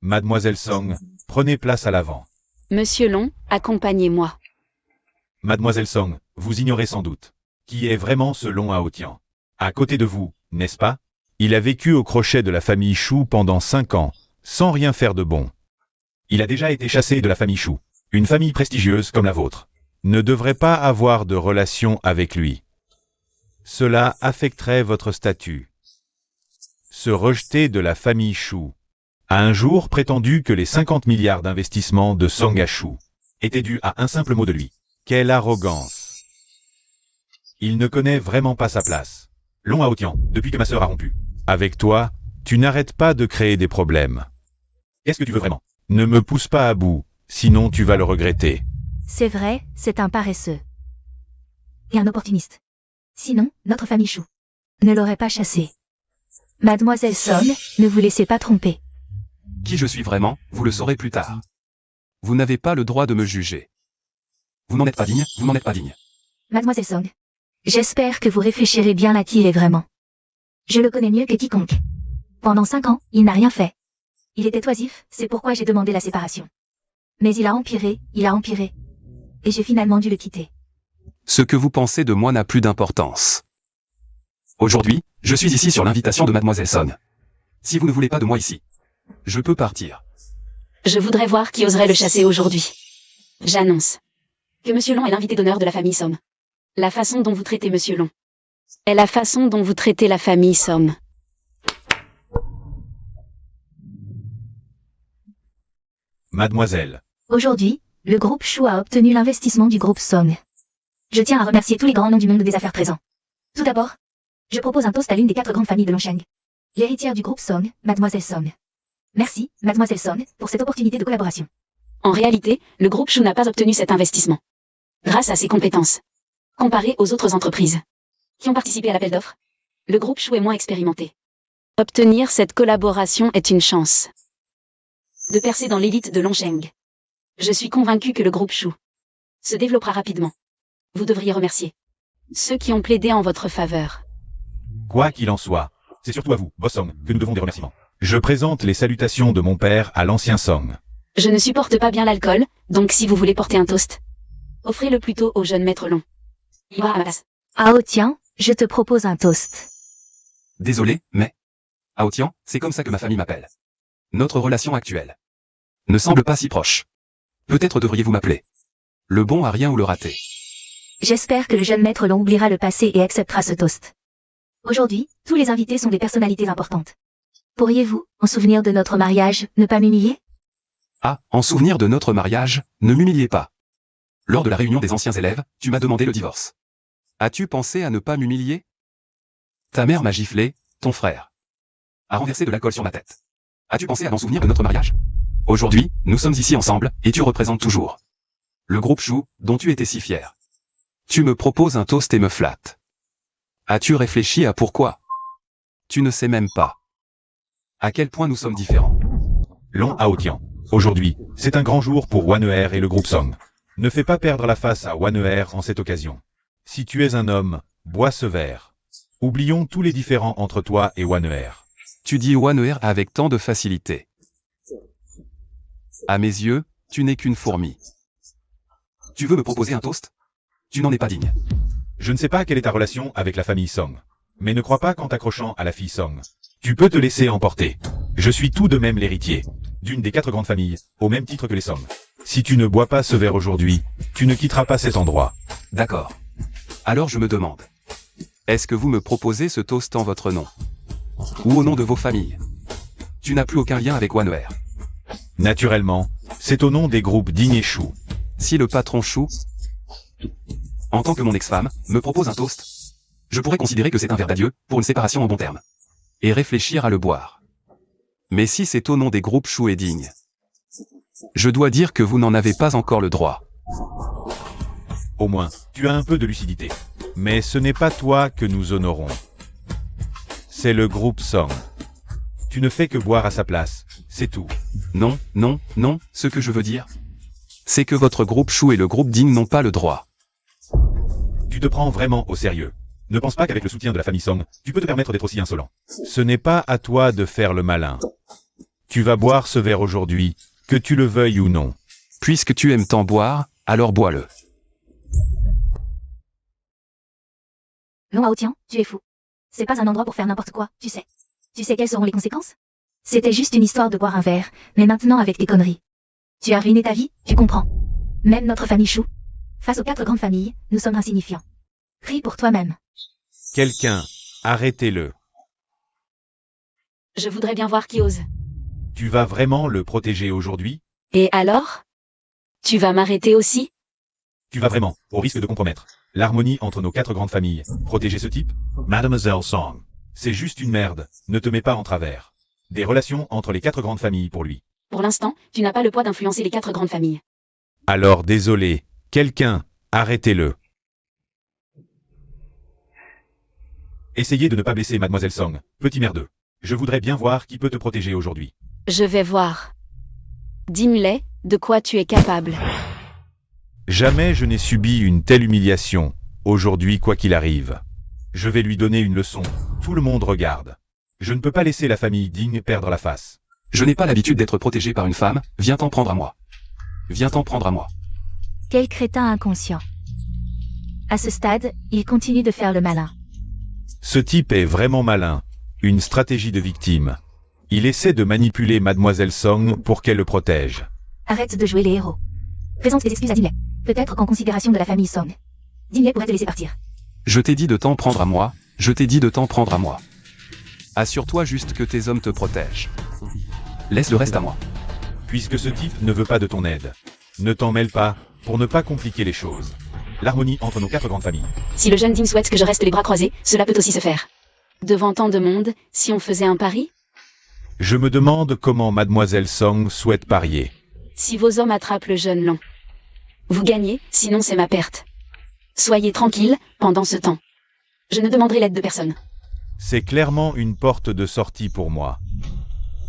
Mademoiselle Song, prenez place à l'avant. Monsieur Long, accompagnez-moi. Mademoiselle Song, vous ignorez sans doute qui est vraiment ce Long Haotian. À côté de vous, n'est-ce pas? Il a vécu au crochet de la famille Chou pendant 5 ans, sans rien faire de bon. Il a déjà été chassé de la famille Chou. Une famille prestigieuse comme la vôtre ne devrait pas avoir de relation avec lui. Cela affecterait votre statut. Se rejeter de la famille Chou a un jour prétendu que les 50 milliards d'investissements de Song à Chou étaient dus à un simple mot de lui. Quelle arrogance! Il ne connaît vraiment pas sa place. Long Haotian, depuis que ma sœur a rompu avec toi, tu n'arrêtes pas de créer des problèmes. Qu'est-ce que tu veux vraiment? Ne me pousse pas à bout, sinon tu vas le regretter. C'est vrai, c'est un paresseux. Et un opportuniste. Sinon, notre famille Chou ne l'aurait pas chassé. Mademoiselle Song, ne vous laissez pas tromper. Qui je suis vraiment, vous le saurez plus tard. Vous n'avez pas le droit de me juger. Vous n'en êtes pas digne, vous n'en êtes pas digne. Mademoiselle Song, j'espère que vous réfléchirez bien à qui il est vraiment. Je le connais mieux que quiconque. Pendant 5 ans, il n'a rien fait. Il était oisif, c'est pourquoi j'ai demandé la séparation. Mais il a empiré. Et j'ai finalement dû le quitter. Ce que vous pensez de moi n'a plus d'importance. Aujourd'hui, je suis ici sur l'invitation de Mademoiselle Song. Si vous ne voulez pas de moi ici, je peux partir. Je voudrais voir qui oserait le chasser aujourd'hui. J'annonce que Monsieur Long est l'invité d'honneur de la famille Somme. La façon dont vous traitez Monsieur Long est la façon dont vous traitez la famille Somme. Mademoiselle. Aujourd'hui, le groupe Chou a obtenu l'investissement du groupe Song. Je tiens à remercier tous les grands noms du monde des affaires présents. Tout d'abord, je propose un toast à l'une des 4 grandes familles de Longsheng. L'héritière du groupe Song, Mademoiselle Song. Merci, Mademoiselle Song, pour cette opportunité de collaboration. En réalité, le groupe Chou n'a pas obtenu cet investissement. Grâce à ses compétences. Comparé aux autres entreprises qui ont participé à l'appel d'offres, le groupe Chou est moins expérimenté. Obtenir cette collaboration est une chance de percer dans l'élite de Longsheng. Je suis convaincu que le groupe Chou se développera rapidement. Vous devriez remercier ceux qui ont plaidé en votre faveur. Quoi qu'il en soit, c'est surtout à vous, Boss Song, que nous devons des remerciements. Je présente les salutations de mon père à l'ancien Song. Je ne supporte pas bien l'alcool, donc si vous voulez porter un toast, offrez-le plutôt au jeune maître Long. Il boira à ma place. Ah tiens, je te propose un toast. Désolé, mais... Aotian, c'est comme ça que ma famille m'appelle. Notre relation actuelle ne semble pas si proche. Peut-être devriez-vous m'appeler le bon à rien ou le raté. J'espère que le jeune maître Long oubliera le passé et acceptera ce toast. Aujourd'hui, tous les invités sont des personnalités importantes. Pourriez-vous, en souvenir de notre mariage, ne pas m'humilier? Ah, en souvenir de notre mariage, ne m'humiliez pas. Lors de la réunion des anciens élèves, tu m'as demandé le divorce. As-tu pensé à ne pas m'humilier? Ta mère m'a giflé, ton frère a renversé de l'alcool sur ma tête. As-tu pensé à m'en souvenir de notre mariage? Aujourd'hui, nous sommes ici ensemble, et tu représentes toujours le groupe Chou, dont tu étais si fier. Tu me proposes un toast et me flattes. As-tu réfléchi à pourquoi? Tu ne sais même pas à quel point nous sommes différents. Long Aotian. Aujourd'hui, c'est un grand jour pour Waneher et le groupe Song. Ne fais pas perdre la face à Waneher en cette occasion. Si tu es un homme, bois ce verre. Oublions tous les différends entre toi et Waneher. Tu dis Waneher avec tant de facilité. À mes yeux, tu n'es qu'une fourmi. Tu veux me proposer un toast? Tu n'en es pas digne. Je ne sais pas quelle est ta relation avec la famille Song, mais ne crois pas qu'en t'accrochant à la fille Song, tu peux te laisser emporter. Je suis tout de même l'héritier d'une des 4 grandes familles, au même titre que les Song. Si tu ne bois pas ce verre aujourd'hui, tu ne quitteras pas cet endroit. D'accord. Alors je me demande, est-ce que vous me proposez ce toast en votre nom? Ou au nom de vos familles? Tu n'as plus aucun lien avec Waneher. Naturellement, c'est au nom des groupes Digne et Chou. Si le patron Chou, en tant que mon ex-femme, me propose un toast, je pourrais considérer que c'est un verre d'adieu, pour une séparation en bons termes. Et réfléchir à le boire. Mais si c'est au nom des groupes Chou et Digne, je dois dire que vous n'en avez pas encore le droit. Au moins, tu as un peu de lucidité. Mais ce n'est pas toi que nous honorons. C'est le groupe Song. Tu ne fais que boire à sa place, c'est tout. Non, non, non, ce que je veux dire, c'est que votre groupe Chou et le groupe Digne n'ont pas le droit. Tu te prends vraiment au sérieux. Ne pense pas qu'avec le soutien de la famille Song, tu peux te permettre d'être aussi insolent. Ce n'est pas à toi de faire le malin. Tu vas boire ce verre aujourd'hui, que tu le veuilles ou non. Puisque tu aimes tant boire, alors bois-le. Long Aotian, tu es fou. C'est pas un endroit pour faire n'importe quoi, tu sais. Tu sais quelles seront les conséquences? C'était juste une histoire de boire un verre, mais maintenant avec tes conneries. Tu as ruiné ta vie, tu comprends. Même notre famille Chou. Face aux 4 grandes familles, nous sommes insignifiants. Prie pour toi-même. Quelqu'un, arrêtez-le. Je voudrais bien voir qui ose. Tu vas vraiment le protéger aujourd'hui? Et alors? Tu vas m'arrêter aussi? Tu vas vraiment, au risque de compromettre l'harmonie entre nos 4 grandes familles, protéger ce type? Mademoiselle Song, c'est juste une merde, ne te mets pas en travers. Des relations entre les 4 grandes familles pour lui. Pour l'instant, tu n'as pas le poids d'influencer les 4 grandes familles. Alors désolé, quelqu'un, arrêtez-le. Essayez de ne pas blesser Mademoiselle Song, petit merdeux. Je voudrais bien voir qui peut te protéger aujourd'hui. Je vais voir. Dis-moi, de quoi tu es capable. Jamais je n'ai subi une telle humiliation. Aujourd'hui, quoi qu'il arrive. Je vais lui donner une leçon. Tout le monde regarde. Je ne peux pas laisser la famille digne perdre la face. Je n'ai pas l'habitude d'être protégé par une femme, viens t'en prendre à moi. Viens t'en prendre à moi. Quel crétin inconscient. À ce stade, il continue de faire le malin. Ce type est vraiment malin. Une stratégie de victime. Il essaie de manipuler Mademoiselle Song pour qu'elle le protège. Arrête de jouer les héros. Présente tes excuses à Dingley. Peut-être qu'en considération de la famille Song. Dingley pourrait te laisser partir. Je t'ai dit de t'en prendre à moi, je t'ai dit de t'en prendre à moi. Assure-toi juste que tes hommes te protègent. Laisse le reste à moi. Puisque ce type ne veut pas de ton aide. Ne t'en mêle pas, pour ne pas compliquer les choses. L'harmonie entre nos 4 grandes familles. Si le jeune Ding souhaite que je reste les bras croisés, cela peut aussi se faire. Devant tant de monde, si on faisait un pari? Je me demande comment Mademoiselle Song souhaite parier. Si vos hommes attrapent le jeune Long. Vous gagnez, sinon c'est ma perte. Soyez tranquille, pendant ce temps. Je ne demanderai l'aide de personne. C'est clairement une porte de sortie pour moi.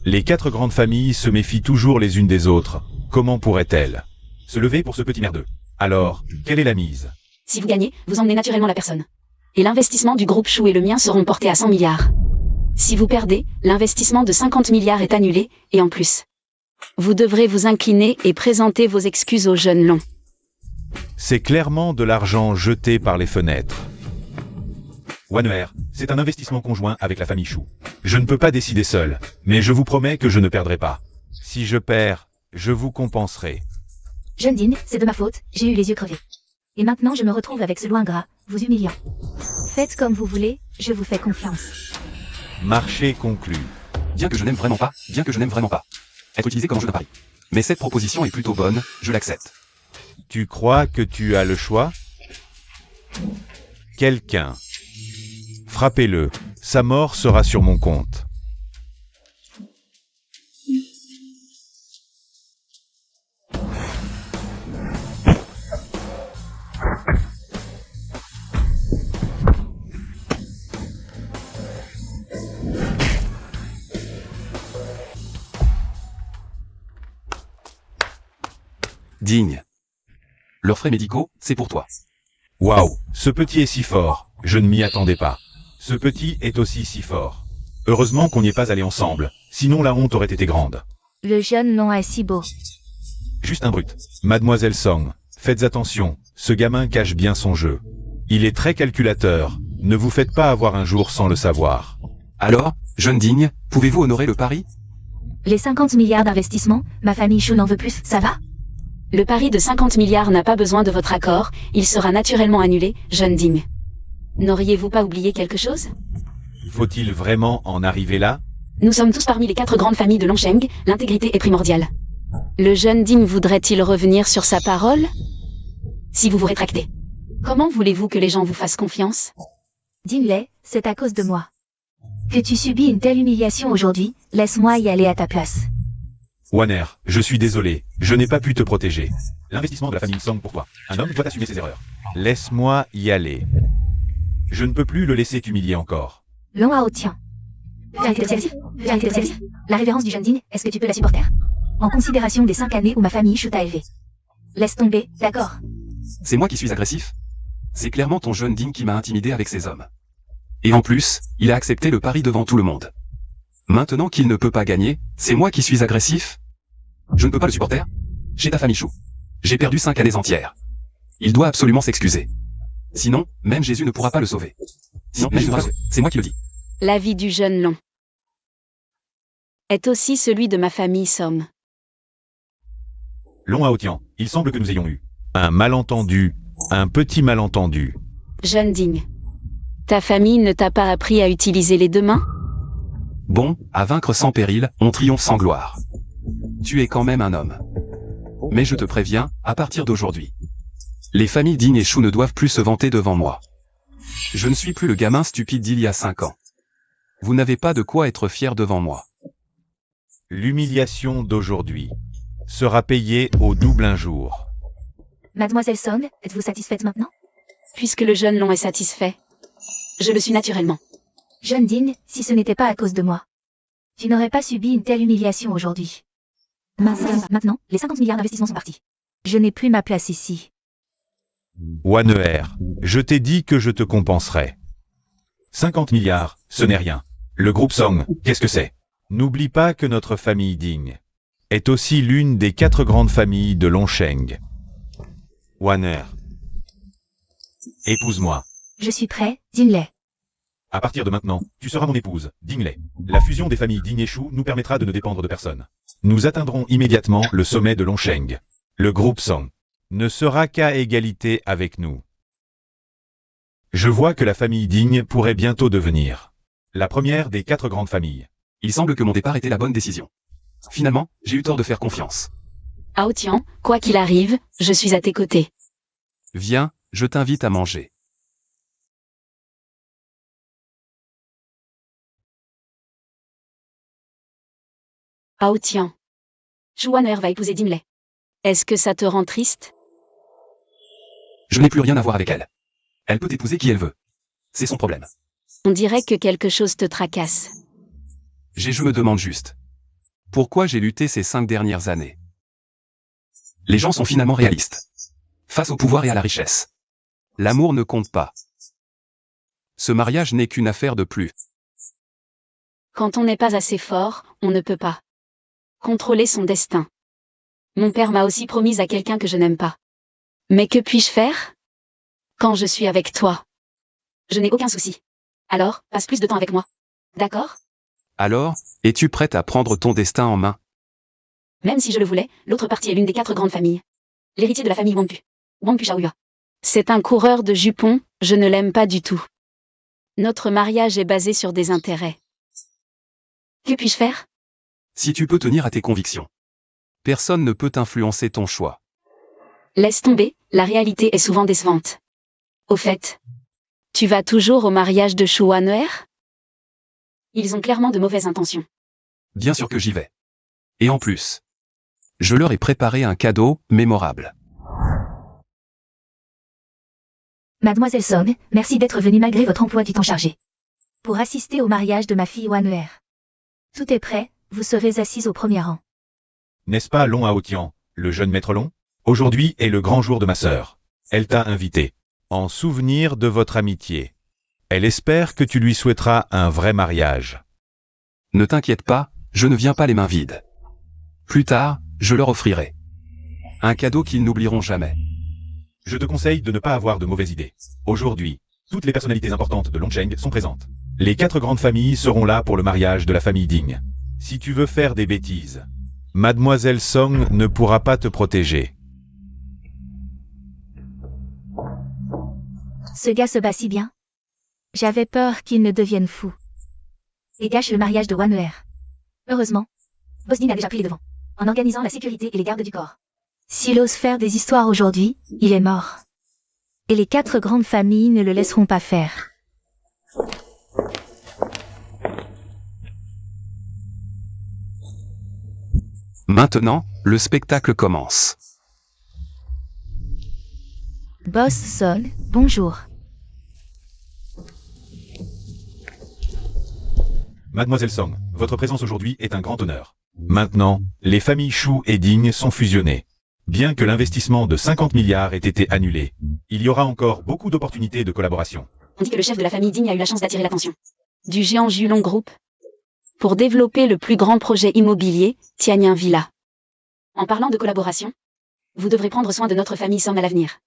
Les 4 grandes familles se méfient toujours les unes des autres. Comment pourraient-elles se lever pour ce petit merdeux? Alors, quelle est la mise? Si vous gagnez, vous emmenez naturellement la personne. Et l'investissement du groupe Chou et le mien seront portés à 100 milliards. Si vous perdez, l'investissement de 50 milliards est annulé, et en plus. Vous devrez vous incliner et présenter vos excuses au jeune Long. C'est clairement de l'argent jeté par les fenêtres. Waner, c'est un investissement conjoint avec la famille Chou. Je ne peux pas décider seul, mais je vous promets que je ne perdrai pas. Si je perds, je vous compenserai. Jeune Din, c'est de ma faute, j'ai eu les yeux crevés. Et maintenant je me retrouve avec ce loup ingrat, vous humiliant. Faites comme vous voulez, je vous fais confiance. Marché conclu. Bien que je n'aime vraiment pas, être utilisé comme jeu de pari. Mais cette proposition est plutôt bonne, je l'accepte. Tu crois que tu as le choix? Quelqu'un. Frappez-le. Sa mort sera sur mon compte. Digne. Leurs frais médicaux, c'est pour toi. Waouh, ce petit est si fort. Je ne m'y attendais pas. Ce petit est aussi si fort. Heureusement qu'on n'y est pas allé ensemble, sinon la honte aurait été grande. Le jeune Long est si beau. Juste un brut. Mademoiselle Song, faites attention, ce gamin cache bien son jeu. Il est très calculateur, ne vous faites pas avoir un jour sans le savoir. Alors, jeune Digne, pouvez-vous honorer le pari? Les 50 milliards d'investissement, ma famille Chou n'en veut plus, ça va? Le pari de 50 milliards n'a pas besoin de votre accord, il sera naturellement annulé, jeune Ding. N'auriez-vous pas oublié quelque chose? Faut-il vraiment en arriver là? Nous sommes tous parmi les 4 grandes familles de Longsheng, l'intégrité est primordiale. Le jeune Ding voudrait-il revenir sur sa parole? Si vous vous rétractez. Comment voulez-vous que les gens vous fassent confiance? Dingley, c'est à cause de moi. Que tu subis une telle humiliation aujourd'hui, laisse-moi y aller à ta place. Waner, je suis désolé, je n'ai pas pu te protéger. L'investissement de la famille Song pour toi. Un homme doit assumer ses erreurs. Laisse-moi y aller. Je ne peux plus le laisser t'humilier encore. Long Hao tiens. Vérité de celle-ci. Vérité de celle-ci. La révérence du jeune Din, est-ce que tu peux la supporter? En considération des 5 années où ma famille Chou t'a élevé. Laisse tomber, d'accord? C'est moi qui suis agressif? C'est clairement ton jeune Digne qui m'a intimidé avec ses hommes. Et en plus, il a accepté le pari devant tout le monde. Maintenant qu'il ne peut pas gagner, c'est moi qui suis agressif? Je ne peux pas le supporter? J'ai ta famille Chou. J'ai perdu 5 années entières. Il doit absolument s'excuser. Sinon, même Jésus ne pourra pas le sauver. Sinon, c'est moi qui le dis. La vie du jeune Long est aussi celui de ma famille Somme. Long Haotian, il semble que nous ayons eu un malentendu, un petit malentendu. Jeune Ding. Ta famille ne t'a pas appris à utiliser les 2 mains? Bon, à vaincre sans péril, on triomphe sans gloire. Tu es quand même un homme. Mais je te préviens, à partir d'aujourd'hui, les familles Digne et Chou ne doivent plus se vanter devant moi. Je ne suis plus le gamin stupide d'il y a 5 ans. Vous n'avez pas de quoi être fier devant moi. L'humiliation d'aujourd'hui sera payée au double un jour. Mademoiselle Song, êtes-vous satisfaite maintenant? Puisque le jeune Long est satisfait. Je le suis naturellement. Jeune Din, si ce n'était pas à cause de moi, Tu n'aurais pas subi une telle humiliation aujourd'hui. Maintenant, les 50 milliards d'investissements sont partis. Je n'ai plus ma place ici. Waneher, je t'ai dit que je te compenserai. 50 milliards, ce n'est rien. Le groupe Song, qu'est-ce que c'est? N'oublie pas que notre famille Ding est aussi l'une des 4 grandes familles de Longsheng. Waneher, épouse-moi. Je suis prêt, Dinley. À partir de maintenant, tu seras mon épouse, Dingley. La fusion des familles Ding et Shu nous permettra de ne dépendre de personne. Nous atteindrons immédiatement le sommet de Longsheng. Le groupe Song ne sera qu'à égalité avec nous. Je vois que la famille Ding pourrait bientôt devenir la première des 4 grandes familles. Il semble que mon départ était la bonne décision. Finalement, j'ai eu tort de faire confiance. Hao Tian, quoi qu'il arrive, je suis à tes côtés. Viens, je t'invite à manger. Hao Tian. Shu Waneher va épouser Dinley. Est-ce que ça te rend triste? Je n'ai plus rien à voir avec elle. Elle peut épouser qui elle veut. C'est son problème. On dirait que quelque chose te tracasse. Je me demande juste. Pourquoi j'ai lutté ces 5 dernières années? Les gens sont finalement réalistes. Face au pouvoir et à la richesse. L'amour ne compte pas. Ce mariage n'est qu'une affaire de plus. Quand on n'est pas assez fort, on ne peut pas contrôler son destin. Mon père m'a aussi promise à quelqu'un que je n'aime pas. Mais que puis-je faire? Quand je suis avec toi, je n'ai aucun souci. Alors, passe plus de temps avec moi. D'accord? Alors, es-tu prête à prendre ton destin en main? Même si je le voulais, l'autre partie est l'une des 4 grandes familles. L'héritier de la famille Wangpu. Wangpu Shaoyua. C'est un coureur de jupons, je ne l'aime pas du tout. Notre mariage est basé sur des intérêts. Que puis-je faire? Si tu peux tenir à tes convictions. Personne ne peut influencer ton choix. Laisse tomber, la réalité est souvent décevante. Au fait, tu vas toujours au mariage de Shu Waneher? Ils ont clairement de mauvaises intentions. Bien sûr que j'y vais. Et en plus, je leur ai préparé un cadeau mémorable. Mademoiselle Song, merci d'être venue malgré votre emploi du temps chargé. Pour assister au mariage de ma fille Waneher. Tout est prêt, vous serez assise au premier rang. N'est-ce pas Long Hao Tian, le jeune maître Long? Aujourd'hui est le grand jour de ma sœur. Elle t'a invité. En souvenir de votre amitié. Elle espère que tu lui souhaiteras un vrai mariage. Ne t'inquiète pas, je ne viens pas les mains vides. Plus tard, je leur offrirai un cadeau qu'ils n'oublieront jamais. Je te conseille de ne pas avoir de mauvaises idées. Aujourd'hui, toutes les personnalités importantes de Longsheng sont présentes. Les 4 grandes familles seront là pour le mariage de la famille Ding. Si tu veux faire des bêtises, Mademoiselle Song ne pourra pas te protéger. Ce gars se bat si bien. J'avais peur qu'il ne devienne fou. Et gâche le mariage de Waneher. Heureusement, Bosdin a déjà pris les devants, en organisant la sécurité et les gardes du corps. S'il ose faire des histoires aujourd'hui, il est mort. Et les 4 grandes familles ne le laisseront pas faire. Maintenant, le spectacle commence. Boss Song, bonjour. Mademoiselle Song, votre présence aujourd'hui est un grand honneur. Maintenant, les familles Shu et Ding sont fusionnées. Bien que l'investissement de 50 milliards ait été annulé, il y aura encore beaucoup d'opportunités de collaboration. On dit que le chef de la famille Ding a eu la chance d'attirer l'attention du géant Julong Group pour développer le plus grand projet immobilier, Tianyin Villa. En parlant de collaboration, vous devrez prendre soin de notre famille Song à l'avenir.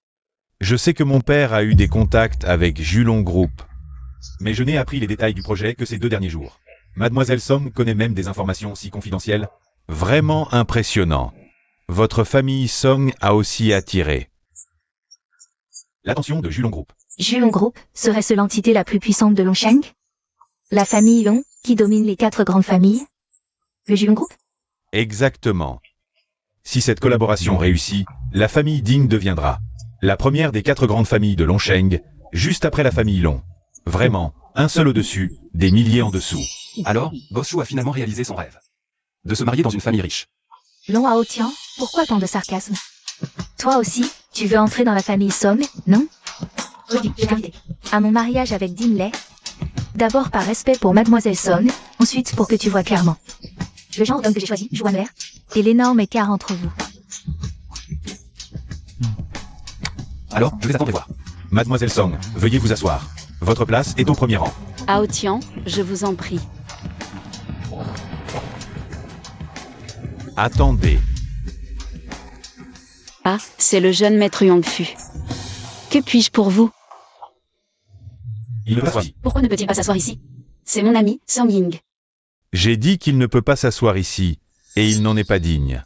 Je sais que mon père a eu des contacts avec Julong Group, mais je n'ai appris les détails du projet que ces 2 derniers jours. Mademoiselle Song connaît même des informations si confidentielles. Vraiment impressionnant. Votre famille Song a aussi attiré l'attention de Julong Group. Julong Group serait-ce l'entité la plus puissante de Longsheng? La famille Long, qui domine les 4 grandes familles? Le Julong Group? Exactement. Si cette collaboration réussit, la famille Ding deviendra la première des 4 grandes familles de Longsheng, juste après la famille Long. Vraiment, un seul au-dessus, des milliers en dessous. Alors, Boss Shu a finalement réalisé son rêve. De se marier dans une famille riche. Long Hao Tian, pourquoi tant de sarcasme? Toi aussi, tu veux entrer dans la famille Song, non? Oui, je t'invite. À mon mariage avec Dinley, D'abord par respect pour Mademoiselle Song, ensuite pour que tu vois clairement. Le genre d'homme que j'ai choisi joue un air, et l'énorme écart entre vous. Alors, je vais attendre et voir. Mademoiselle Song, veuillez vous asseoir. Votre place est au premier rang. Ao Tian, je vous en prie. Attendez. Ah, c'est le jeune maître Yangfu. Que puis-je pour vous? Il ne peut pas. Pourquoi ne peut-il pas s'asseoir ici? C'est mon ami, Song Ying. J'ai dit qu'il ne peut pas s'asseoir ici, et il n'en est pas digne.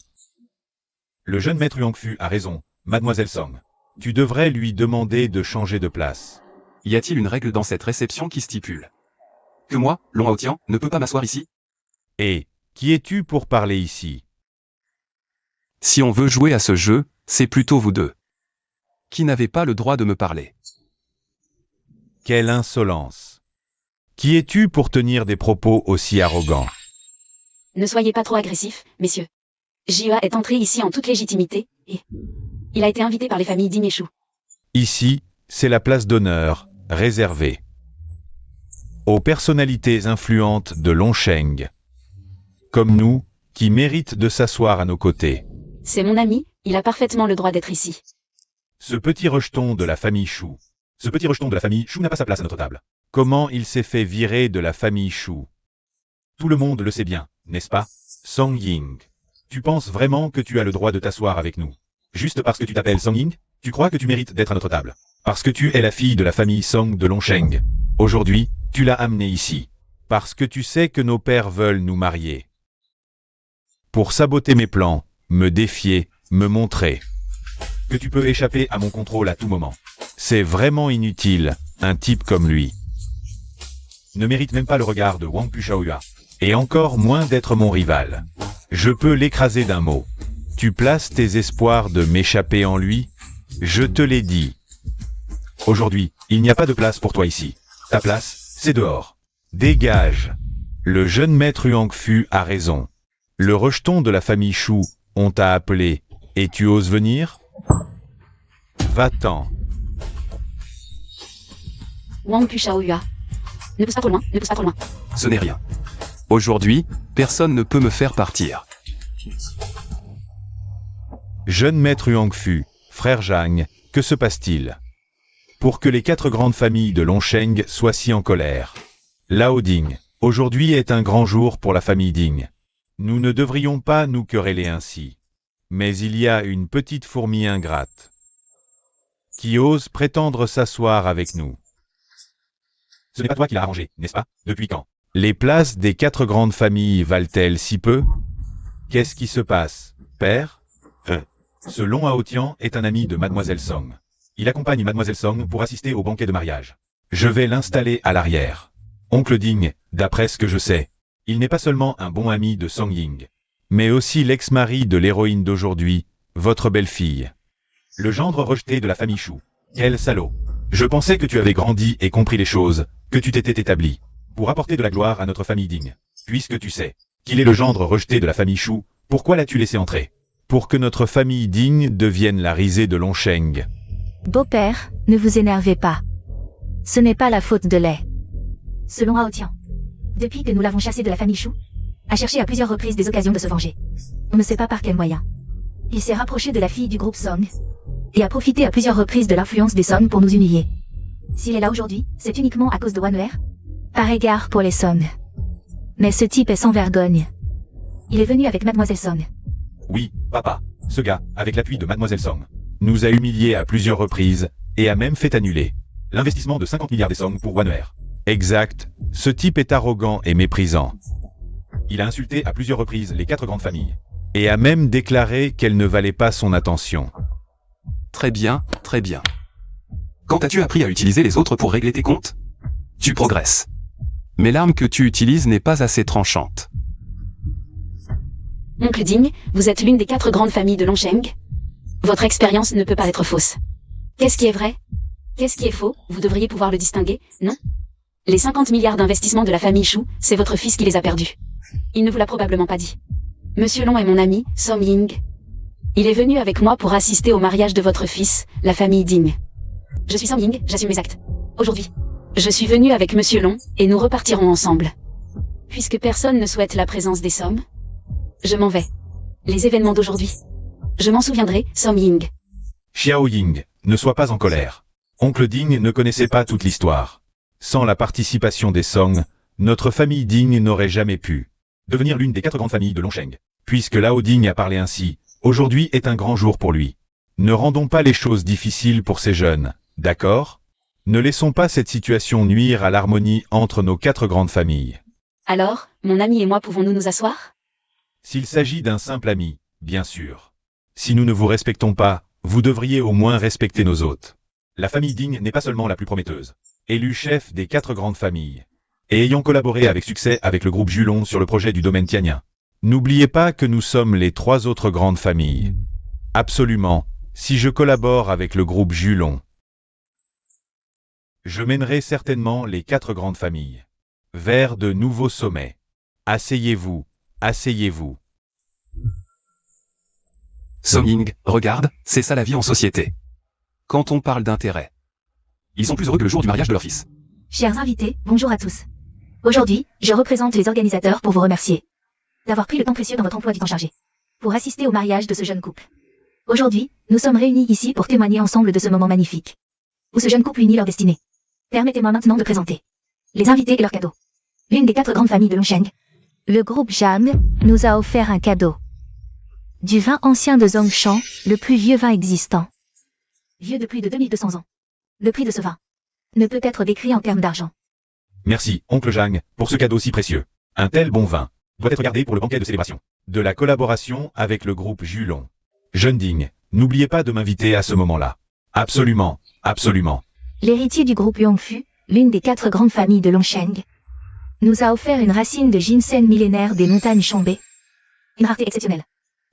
Le jeune maître Yangfu a raison, Mademoiselle Song. Tu devrais lui demander de changer de place. Y a-t-il une règle dans cette réception qui stipule que moi, Long Haotian, ne peux pas m'asseoir ici? Et, qui es-tu pour parler ici? Si on veut jouer à ce jeu, c'est plutôt vous deux qui n'avez pas le droit de me parler. Quelle insolence! Qui es-tu pour tenir des propos aussi arrogants? Ne soyez pas trop agressifs, messieurs. Jia est entré ici en toute légitimité, et il a été invité par les familles Ding et Shu. Ici, c'est la place d'honneur, réservée aux personnalités influentes de Longsheng, comme nous, qui méritent de s'asseoir à nos côtés. C'est mon ami, il a parfaitement le droit d'être ici. Ce petit rejeton de la famille Shu. Ce petit rejeton de la famille Shu n'a pas sa place à notre table. Comment il s'est fait virer de la famille Shu? Tout le monde le sait bien, n'est-ce pas? Song Ying. Tu penses vraiment que tu as le droit de t'asseoir avec nous? Juste parce que tu t'appelles Song Ying, tu crois que tu mérites d'être à notre table? Parce que tu es la fille de la famille Song de Longsheng. Aujourd'hui, tu l'as amenée ici. Parce que tu sais que nos pères veulent nous marier. Pour saboter mes plans, me défier, me montrer que tu peux échapper à mon contrôle à tout moment. C'est vraiment inutile, un type comme lui ne mérite même pas le regard de Wang Pushaoyua, et encore moins d'être mon rival. Je peux l'écraser d'un mot. Tu places tes espoirs de m'échapper en lui? Je te l'ai dit. Aujourd'hui, il n'y a pas de place pour toi ici. Ta place, c'est dehors. Dégage. Le jeune maître Yangfu a raison. Le rejeton de la famille Shu, on t'a appelé, et tu oses venir? Va-t'en. Wang Pushaoyua. Ne pousse pas trop loin, ne pousse pas trop loin. Ce n'est rien. Aujourd'hui, personne ne peut me faire partir. Jeune maître Yangfu, frère Zhang, que se passe-t-il? Pour que les 4 grandes familles de Longsheng soient si en colère. Lao Ding, aujourd'hui est un grand jour pour la famille Ding. Nous ne devrions pas nous quereller ainsi. Mais il y a une petite fourmi ingrate qui ose prétendre s'asseoir avec nous. Ce n'est pas toi qui l'as arrangé, n'est-ce pas? Depuis quand? Les places des 4 grandes familles valent-elles si peu? Qu'est-ce qui se passe, père? Ce Long Haotian est un ami de Mademoiselle Song. Il accompagne Mademoiselle Song pour assister au banquet de mariage. Je vais l'installer à l'arrière. Oncle Ding, d'après ce que je sais, il n'est pas seulement un bon ami de Song Ying, mais aussi l'ex-mari de l'héroïne d'aujourd'hui, votre belle-fille. Le gendre rejeté de la famille Shu. Quel salaud! Je pensais que tu avais grandi et compris les choses, que tu t'étais établi, pour apporter de la gloire à notre famille Ding. Puisque tu sais qu'il est le gendre rejeté de la famille Shu, pourquoi l'as-tu laissé entrer? Pour que notre famille Ding devienne la risée de Longsheng. Beau-père, ne vous énervez pas. Ce n'est pas la faute de lait. Selon Haotian, depuis que nous l'avons chassé de la famille Shu, a cherché à plusieurs reprises des occasions de se venger. On ne sait pas par quel moyen. Il s'est rapproché de la fille du groupe Song, et a profité à plusieurs reprises de l'influence des Song pour nous humilier. S'il est là aujourd'hui, c'est uniquement à cause de Wanwer, par égard pour les Song. Mais ce type est sans vergogne. Il est venu avec Mademoiselle Song. Oui, papa, ce gars, avec l'appui de Mademoiselle Song, nous a humiliés à plusieurs reprises, et a même fait annuler l'investissement de 50 milliards des Song pour Wanwer. Exact, ce type est arrogant et méprisant. Il a insulté à plusieurs reprises les 4 grandes familles, et a même déclaré qu'elles ne valaient pas son attention. Très bien, très bien. Quand as-tu appris à utiliser les autres pour régler tes comptes? Tu progresses. Mais l'arme que tu utilises n'est pas assez tranchante. Oncle Ding, vous êtes l'une des 4 grandes familles de Longsheng. Votre expérience ne peut pas être fausse. Qu'est-ce qui est vrai? Qu'est-ce qui est faux? Vous devriez pouvoir le distinguer, non? Les 50 milliards d'investissements de la famille Shu, c'est votre fils qui les a perdus. Il ne vous l'a probablement pas dit. Monsieur Long est mon ami, Song Ying. Il est venu avec moi pour assister au mariage de votre fils, la famille Ding. Je suis Song Ying, j'assume mes actes. Aujourd'hui. Je suis venu avec Monsieur Long, et nous repartirons ensemble. Puisque personne ne souhaite la présence des Song, je m'en vais. Les événements d'aujourd'hui. Je m'en souviendrai, Song Ying. Xiao Ying, ne sois pas en colère. Oncle Ding ne connaissait pas toute l'histoire. Sans la participation des Song, notre famille Ding n'aurait jamais pu devenir l'une des 4 grandes familles de Longsheng. Puisque Lao Ding a parlé ainsi, aujourd'hui est un grand jour pour lui. Ne rendons pas les choses difficiles pour ces jeunes, d'accord? Ne laissons pas cette situation nuire à l'harmonie entre nos 4 grandes familles. Alors, mon ami et moi pouvons-nous nous asseoir? S'il s'agit d'un simple ami, bien sûr. Si nous ne vous respectons pas, vous devriez au moins respecter nos hôtes. La famille Ding n'est pas seulement la plus prometteuse, élue chef des 4 grandes familles, et ayant collaboré avec succès avec le groupe Julong sur le projet du domaine tianien. N'oubliez pas que nous sommes les 3 autres grandes familles. Absolument, si je collabore avec le groupe Julong, je mènerai certainement les 4 grandes familles vers de nouveaux sommets. Asseyez-vous, asseyez-vous. Song Ying, regarde, c'est ça la vie en société. Quand on parle d'intérêt, ils sont plus heureux que le jour du mariage de leur fils. Chers invités, bonjour à tous. Aujourd'hui, je représente les organisateurs pour vous remercier d'avoir pris le temps précieux dans votre emploi du temps chargé pour assister au mariage de ce jeune couple. Aujourd'hui, nous sommes réunis ici pour témoigner ensemble de ce moment magnifique où ce jeune couple unit leur destinée. Permettez-moi maintenant de présenter les invités et leurs cadeaux. L'une des 4 grandes familles de Longsheng. Le groupe Jam nous a offert un cadeau. Du vin ancien de Zongshan, le plus vieux vin existant. Vieux de plus de 2200 ans. Le prix de ce vin ne peut être décrit en termes d'argent. Merci, oncle Zhang, pour ce cadeau si précieux. Un tel bon vin doit être gardé pour le banquet de célébration. De la collaboration avec le groupe Julong. Jeune Ding, n'oubliez pas de m'inviter à ce moment-là. Absolument, absolument. L'héritier du groupe Yongfu, l'une des 4 grandes familles de Longsheng, nous a offert une racine de ginseng millénaire des montagnes Chongbe. Une rareté exceptionnelle.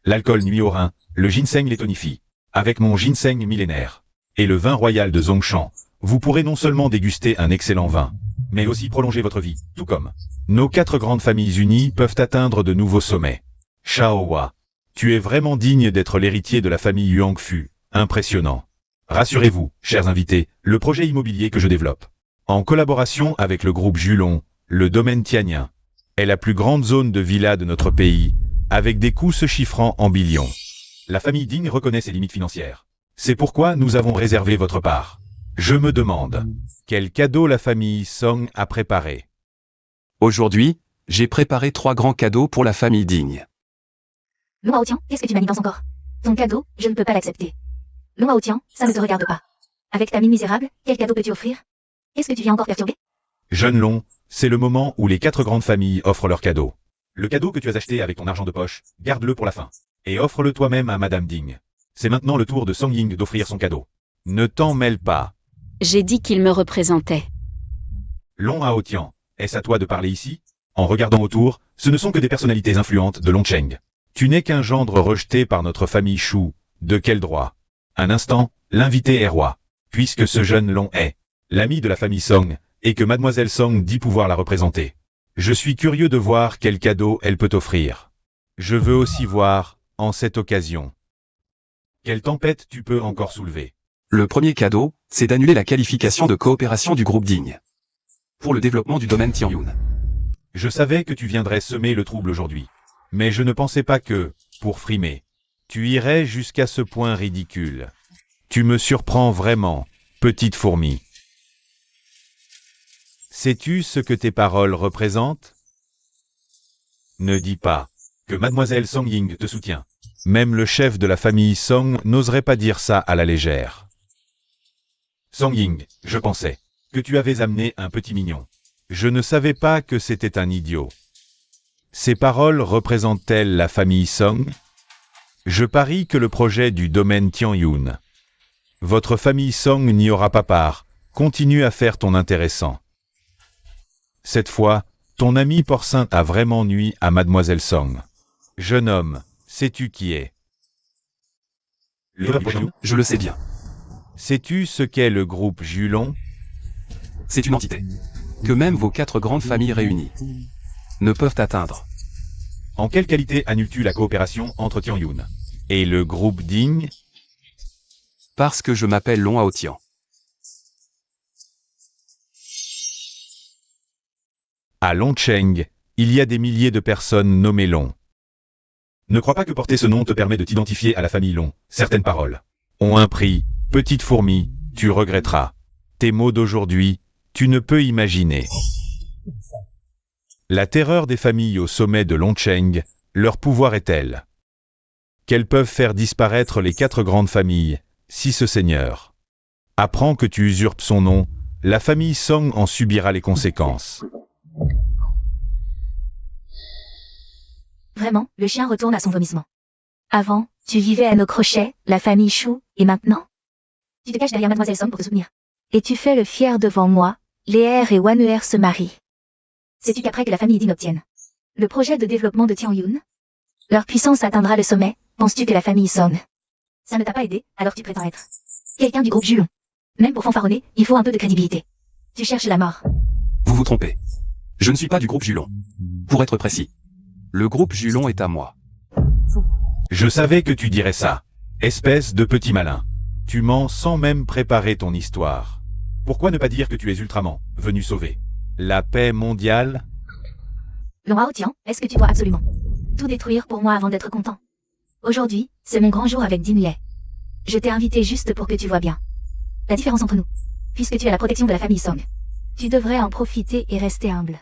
L'alcool nuit au rein, le ginseng les tonifie. Avec mon ginseng millénaire et le vin royal de Zongshan, vous pourrez non seulement déguster un excellent vin, mais aussi prolonger votre vie, tout comme nos 4 grandes familles unies peuvent atteindre de nouveaux sommets. Shaohua, tu es vraiment digne d'être l'héritier de la famille Yangfu, impressionnant. Rassurez-vous, chers invités, le projet immobilier que je développe, en collaboration avec le groupe Julong, le domaine tianien, est la plus grande zone de villas de notre pays, avec des coûts se chiffrant en billions. La famille Ding reconnaît ses limites financières. C'est pourquoi nous avons réservé votre part. Je me demande, quel cadeau la famille Song a préparé? Aujourd'hui, j'ai préparé 3 grands cadeaux pour la famille Ding. Long Haotian, qu'est-ce que tu manigances encore? Ton cadeau, je ne peux pas l'accepter. Long Haotian, ça ne te regarde pas. Avec ta mine misérable, quel cadeau peux-tu offrir? Qu'est-ce que tu viens encore perturber? Jeune Long, c'est le moment où les 4 grandes familles offrent leurs cadeaux. Le cadeau que tu as acheté avec ton argent de poche, garde-le pour la fin. Et offre-le toi-même à Madame Ding. C'est maintenant le tour de Song Ying d'offrir son cadeau. Ne t'en mêle pas. J'ai dit qu'il me représentait. Long Haotian, est-ce à toi de parler ici? En regardant autour, ce ne sont que des personnalités influentes de Longsheng. Tu n'es qu'un gendre rejeté par notre famille Shu. De quel droit? Un instant, l'invité est roi. Puisque ce jeune Long est l'ami de la famille Song, et que Mademoiselle Song dit pouvoir la représenter. Je suis curieux de voir quel cadeau elle peut offrir. Je veux aussi voir, en cette occasion, quelle tempête tu peux encore soulever. Le premier cadeau, c'est d'annuler la qualification de coopération du groupe Ding pour le développement du domaine Tianyun. Je savais que tu viendrais semer le trouble aujourd'hui. Mais je ne pensais pas que, pour frimer, tu irais jusqu'à ce point ridicule. Tu me surprends vraiment, petite fourmi. Sais-tu ce que tes paroles représentent? Ne dis pas que Mademoiselle Song Ying te soutient. Même le chef de la famille Song n'oserait pas dire ça à la légère. Song Ying, je pensais que tu avais amené un petit mignon. Je ne savais pas que c'était un idiot. Ces paroles représentent-elles la famille Song? Je parie que le projet du domaine Tianyun. Votre famille Song n'y aura pas part. Continue à faire ton intéressant. Cette fois, ton ami porcin a vraiment nui à Mademoiselle Song. Jeune homme, sais-tu qui est? Je le sais bien. Sais-tu ce qu'est le groupe Julong? C'est une entité que même vos 4 grandes familles réunies ne peuvent atteindre. En quelle qualité annules-tu la coopération entre Tianyun et le groupe Ding? Parce que je m'appelle Long Haotian. À Longcheng, il y a des milliers de personnes nommées Long. Ne crois pas que porter ce nom te permet de t'identifier à la famille Long. Certaines paroles ont un prix. Petite fourmi, tu regretteras. Tes mots d'aujourd'hui, tu ne peux imaginer. La terreur des familles au sommet de Longcheng, leur pouvoir est tel qu'elles peuvent faire disparaître les 4 grandes familles, si ce seigneur apprend que tu usurpes son nom, la famille Song en subira les conséquences. Vraiment, le chien retourne à son vomissement. Avant, tu vivais à nos crochets, la famille Shu, et maintenant? Tu te caches derrière Mademoiselle Song pour te soutenir. Et tu fais le fier devant moi, Léer et Wanuer se marient. Sais-tu qu'après que la famille Ding obtienne le projet de développement de Tianyun, leur puissance atteindra le sommet, penses-tu que la famille Song? Ça ne t'a pas aidé, alors tu prétends être quelqu'un du groupe Julon. Même pour fanfaronner, il faut un peu de crédibilité. Tu cherches la mort. Vous vous trompez. Je ne suis pas du groupe Julon. Pour être précis, le groupe Julon est à moi. Je savais que tu dirais ça. Espèce de petit malin. Tu mens sans même préparer ton histoire. Pourquoi ne pas dire que tu es Ultraman, venu sauver la paix mondiale? Long Hao Tian, est-ce que tu dois absolument tout détruire pour moi avant d'être content? Aujourd'hui, c'est mon grand jour avec Din Lei. Je t'ai invité juste pour que tu vois bien la différence entre nous, puisque tu es la protection de la famille Song. Tu devrais en profiter et rester humble.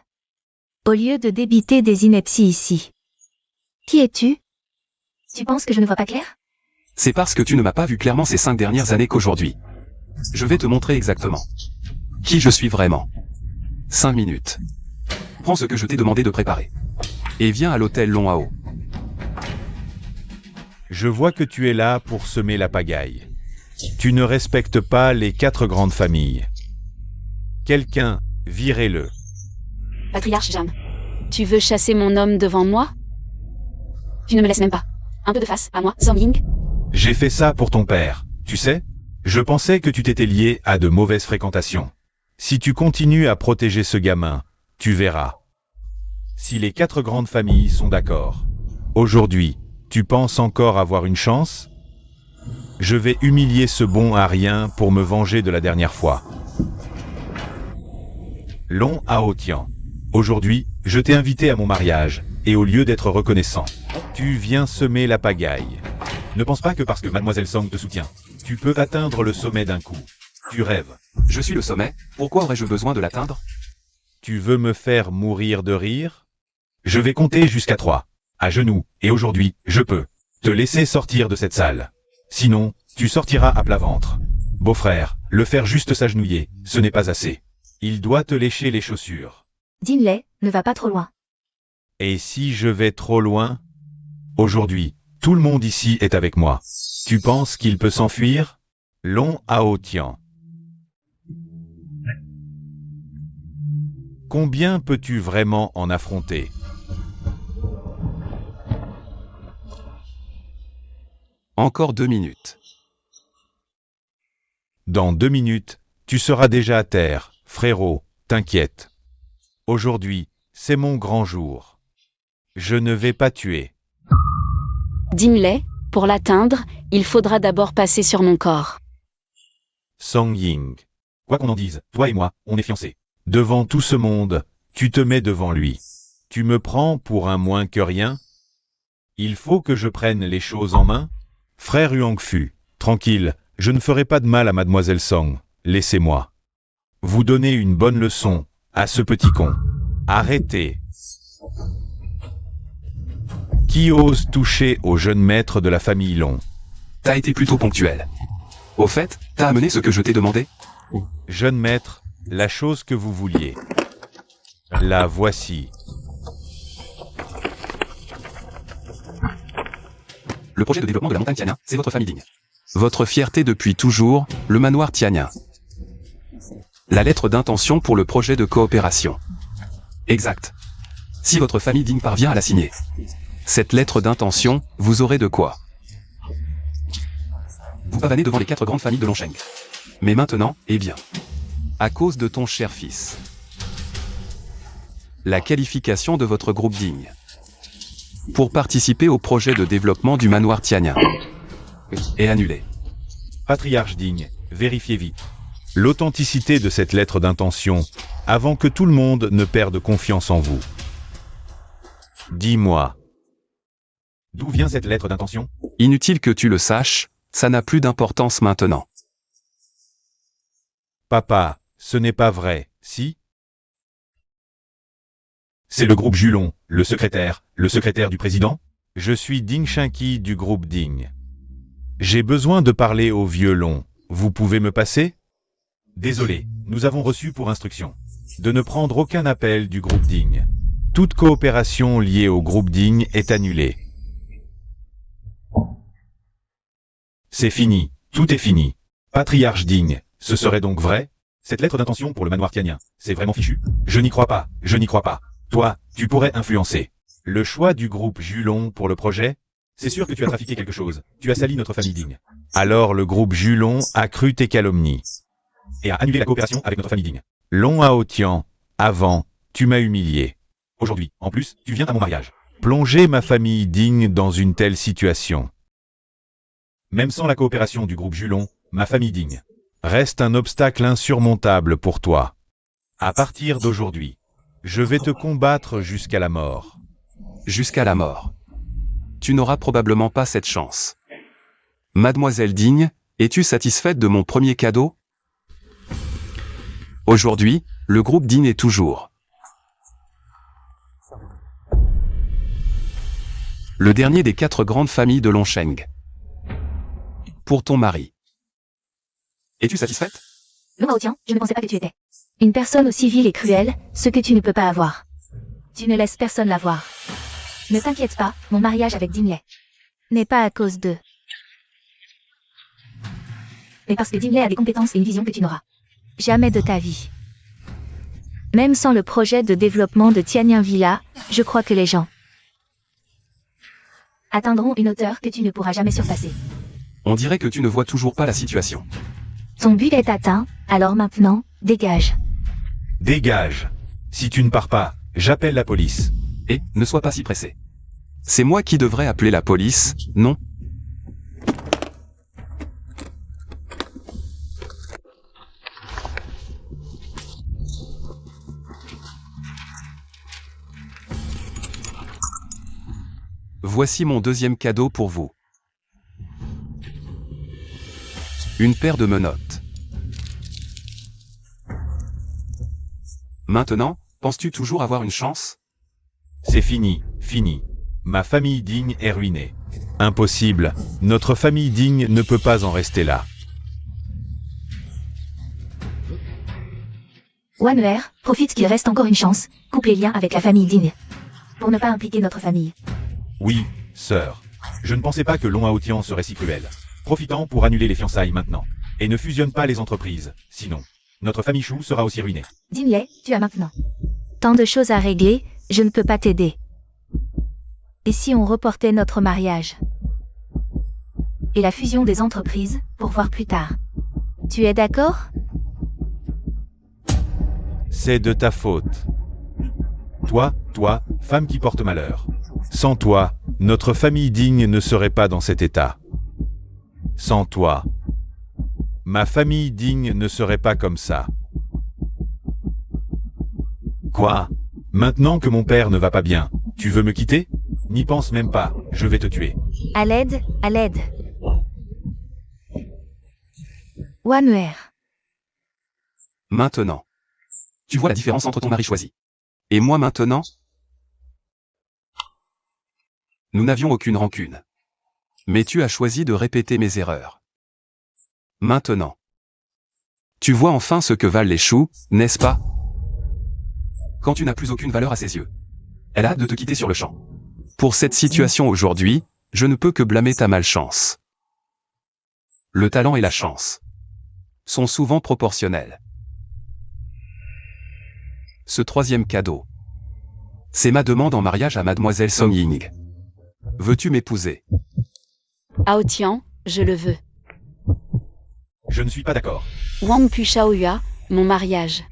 Au lieu de débiter des inepties ici. Qui es-tu? Tu penses que je ne vois pas clair? C'est parce que tu ne m'as pas vu clairement ces 5 dernières années qu'aujourd'hui. Je vais te montrer exactement qui je suis vraiment. 5 minutes. Prends ce que je t'ai demandé de préparer. Et viens à l'hôtel Long Hao. Je vois que tu es là pour semer la pagaille. Tu ne respectes pas les 4 grandes familles. Quelqu'un, virez-le. Patriarche Jam. Tu veux chasser mon homme devant moi? Tu ne me laisses même pas un peu de face à moi, Song Ying? J'ai fait ça pour ton père, tu sais? Je pensais que tu t'étais lié à de mauvaises fréquentations. Si tu continues à protéger ce gamin, tu verras. Si les 4 grandes familles sont d'accord. Aujourd'hui, tu penses encore avoir une chance? Je vais humilier ce bon à rien pour me venger de la dernière fois. Long Hao Tian. Aujourd'hui, je t'ai invité à mon mariage, et au lieu d'être reconnaissant, tu viens semer la pagaille. Ne pense pas que parce que Mademoiselle Song te soutient, tu peux atteindre le sommet d'un coup. Tu rêves. Je suis le sommet, pourquoi aurais-je besoin de l'atteindre? Tu veux me faire mourir de rire? Je vais compter jusqu'à 3. À genoux, et aujourd'hui, je peux te laisser sortir de cette salle. Sinon, tu sortiras à plat ventre. Beau-frère, le faire juste s'agenouiller, ce n'est pas assez. Il doit te lécher les chaussures. Din Lei, ne va pas trop loin. Et si je vais trop loin? Aujourd'hui, tout le monde ici est avec moi. Tu penses qu'il peut s'enfuir? Long Hao Tian. Combien peux-tu vraiment en affronter? Encore 2 minutes. Dans 2 minutes, tu seras déjà à terre, frérot, t'inquiète. Aujourd'hui, c'est mon grand jour. Je ne vais pas tuer. Din Lei, pour l'atteindre, il faudra d'abord passer sur mon corps. Song Ying. Quoi qu'on en dise, toi et moi, on est fiancés. Devant tout ce monde, tu te mets devant lui. Tu me prends pour un moins que rien? Il faut que je prenne les choses en main? Frère Huangfu, tranquille, je ne ferai pas de mal à Mademoiselle Song, laissez-moi vous donner une bonne leçon, à ce petit con. Arrêtez. Qui ose toucher au jeune maître de la famille Long? T'as été plutôt ponctuel. Au fait, t'as amené ce que je t'ai demandé? Jeune maître, la chose que vous vouliez. La voici. Le projet de développement de la montagne Tianyin, c'est votre famille Ding. Votre fierté depuis toujours, le manoir Tianyin. La lettre d'intention pour le projet de coopération. Exact. Si votre famille Ding parvient à la signer, cette lettre d'intention, vous aurez de quoi vous pavanez devant les 4 grandes familles de Longcheng. Mais maintenant, eh bien, à cause de ton cher fils, la qualification de votre groupe Ding pour participer au projet de développement du manoir Tianyin est annulée. Patriarche Ding, vérifiez vite l'authenticité de cette lettre d'intention avant que tout le monde ne perde confiance en vous. Dis-moi. D'où vient cette lettre d'intention? Inutile que tu le saches, ça n'a plus d'importance maintenant. Papa, ce n'est pas vrai, si? C'est le groupe Julon, le secrétaire du président? Je suis Ding Shinki du groupe Ding. J'ai besoin de parler au violon. Vous pouvez me passer? Désolé, nous avons reçu pour instruction de ne prendre aucun appel du groupe Ding. Toute coopération liée au groupe Ding est annulée. C'est fini, tout est fini. Patriarche Ding, ce serait donc vrai? Cette lettre d'intention pour le manoir tianien, c'est vraiment fichu? Je n'y crois pas, je n'y crois pas. Toi, tu pourrais influencer le choix du groupe Julon pour le projet? C'est sûr que tu as trafiqué quelque chose, tu as sali notre famille Ding. Alors le groupe Julon a cru tes calomnies et a annulé la coopération avec notre famille Ding. Long Haotian, avant, tu m'as humilié. Aujourd'hui, en plus, tu viens à mon mariage. Plonger ma famille Ding dans une telle situation. Même sans la coopération du groupe Julon, ma famille Ding reste un obstacle insurmontable pour toi. À partir d'aujourd'hui, je vais te combattre jusqu'à la mort. Jusqu'à la mort. Tu n'auras probablement pas cette chance. Mademoiselle Ding, es-tu satisfaite de mon premier cadeau? Aujourd'hui, le groupe Ding est toujours le dernier des 4 grandes familles de Longsheng. Pour ton mari. Es-tu satisfaite? Long Haotian, je ne pensais pas que tu étais une personne aussi vile et cruelle, ce que tu ne peux pas avoir. Tu ne laisses personne l'avoir. Ne t'inquiète pas, mon mariage avec Ding Lei N'est pas à cause d'eux. mais parce que Ding Lei a des compétences et une vision que tu n'auras. Jamais de ta vie. Même sans le projet de développement de Tianyan Villa, je crois que les gens Atteindront une hauteur que tu ne pourras jamais surpasser. On dirait que tu ne vois toujours pas la situation. Ton but est atteint, alors maintenant, dégage. Dégage. Si tu ne pars pas, j'appelle la police. Et, ne sois pas si pressé. C'est moi qui devrais appeler la police, non? Voici mon deuxième cadeau pour vous. Une paire de menottes. Maintenant, penses-tu toujours avoir une chance? C'est fini, fini. Ma famille Ding est ruinée. Impossible. Notre famille Ding ne peut pas en rester là. Wanner, profite qu'il reste encore une chance, coupe les liens avec la famille Ding. Pour ne pas impliquer notre famille. Oui, sœur. Je ne pensais pas que Long Haotian serait si cruel. Profitant pour annuler les fiançailles maintenant. Et ne fusionne pas les entreprises, sinon notre famille Chou sera aussi ruinée. Ding Lei, tu as maintenant Tant de choses à régler, je ne peux pas t'aider. Et si on reportait notre mariage? et la fusion des entreprises, pour voir plus tard. Tu es d'accord? C'est de ta faute. Toi, femme qui porte malheur. Sans toi, notre famille Ding ne serait pas dans cet état. Sans toi, ma famille Ding ne serait pas comme ça. Quoi? Maintenant que mon père ne va pas bien, tu veux me quitter? N'y pense même pas, je vais te tuer. À l'aide, à l'aide. Wanner. Maintenant. Tu vois la différence entre ton mari choisi et moi maintenant? Nous n'avions aucune rancune. Mais tu as choisi de répéter mes erreurs. Maintenant. Tu vois enfin ce que valent les choux, n'est-ce pas? Quand tu n'as plus aucune valeur à ses yeux. Elle a hâte de te quitter sur le champ. Pour cette situation aujourd'hui, je ne peux que blâmer ta malchance. Le talent et la chance sont souvent proportionnels. Ce troisième cadeau, c'est ma demande en mariage à Mademoiselle Song Ying. Veux-tu m'épouser? Haotian, je le veux. Je ne suis pas d'accord. Wang Pu Shaoyua, mon mariage.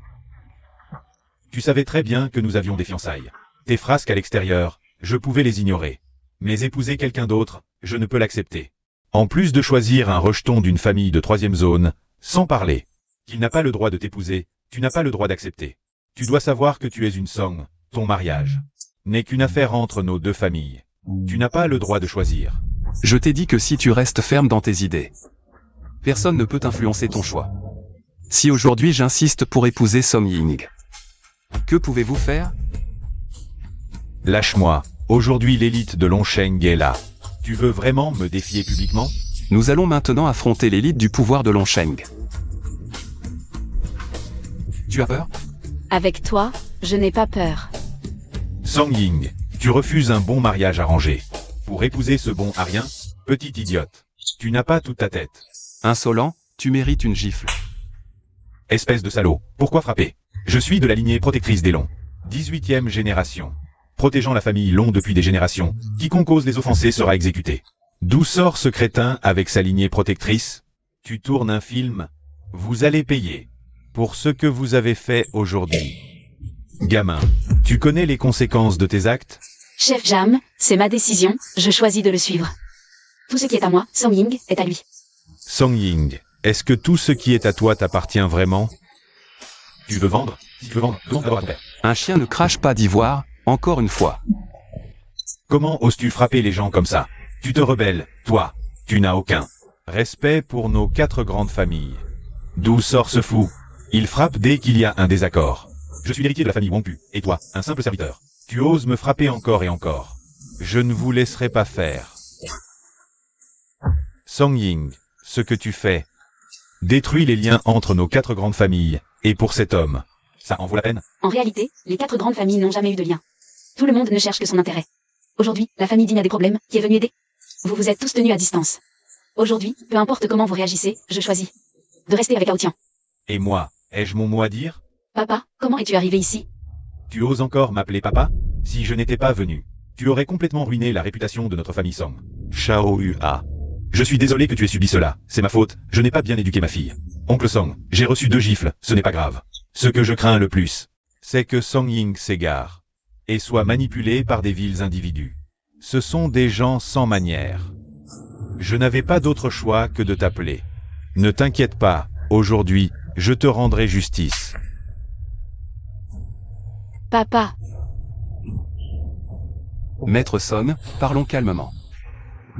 Tu savais très bien que nous avions des fiançailles. Tes frasques à l'extérieur, je pouvais les ignorer. Mais épouser quelqu'un d'autre, je ne peux l'accepter. En plus de choisir un rejeton d'une famille de troisième zone, sans parler, qu'il n'a pas le droit de t'épouser, tu n'as pas le droit d'accepter. Tu dois savoir que tu es une Song, ton mariage n'est qu'une affaire entre nos deux familles. Tu n'as pas le droit de choisir. Je t'ai dit que si tu restes ferme dans tes idées, personne ne peut influencer ton choix. Si aujourd'hui j'insiste pour épouser Song Ying, que pouvez-vous faire? Lâche-moi, aujourd'hui l'élite de Longsheng est là. Tu veux vraiment me défier publiquement? Nous allons maintenant affronter l'élite du pouvoir de Longsheng. Tu as peur? Avec toi, je n'ai pas peur. Song Ying, tu refuses un bon mariage arrangé. Pour épouser ce bon à rien, petite idiote. Tu n'as pas toute ta tête. Insolent, tu mérites une gifle. Espèce de salaud, pourquoi frapper? Je suis de la lignée protectrice des Longs. 18e génération. Protégeant la famille Long depuis des générations, quiconque ose les offenser sera exécuté. D'où sort ce crétin avec sa lignée protectrice? Tu tournes un film? Vous allez payer pour ce que vous avez fait aujourd'hui. Gamin, tu connais les conséquences de tes actes? Chef Jam, c'est ma décision, je choisis de le suivre. Tout ce qui est à moi, Song Ying, est à lui. Song Ying, est-ce que tout ce qui est à toi t'appartient vraiment? Tu veux vendre? Si tu veux vendre, demande d'abord à ton père. Un chien ne crache pas d'ivoire, encore une fois. Comment oses-tu frapper les gens comme ça? Tu te rebelles, toi. Tu n'as aucun respect pour nos 4 grandes familles. D'où sort ce fou? Il frappe dès qu'il y a un désaccord. Je suis l'héritier de la famille Wangpu, et toi, un simple serviteur. Tu oses me frapper encore et encore. Je ne vous laisserai pas faire. Song Ying, ce que tu fais détruit les liens entre nos 4 grandes familles, et pour cet homme, ça en vaut la peine? En réalité, les 4 grandes familles n'ont jamais eu de lien. Tout le monde ne cherche que son intérêt. Aujourd'hui, la famille Ding a des problèmes, qui est venue aider. Vous vous êtes tous tenus à distance. Aujourd'hui, peu importe comment vous réagissez, je choisis de rester avec Hao Tian. Et moi, ai-je mon mot à dire? Papa, comment es-tu arrivé ici? Tu oses encore m'appeler papa? Si je n'étais pas venu, tu aurais complètement ruiné la réputation de notre famille Song. Shao Hua. Je suis désolé que tu aies subi cela, c'est ma faute, je n'ai pas bien éduqué ma fille. Oncle Song, j'ai reçu 2 gifles, ce n'est pas grave. Ce que je crains le plus, c'est que Song Ying s'égare et soit manipulé par des vils individus. Ce sont des gens sans manières. Je n'avais pas d'autre choix que de t'appeler. Ne t'inquiète pas, aujourd'hui, je te rendrai justice. Papa, Maître Song, parlons calmement.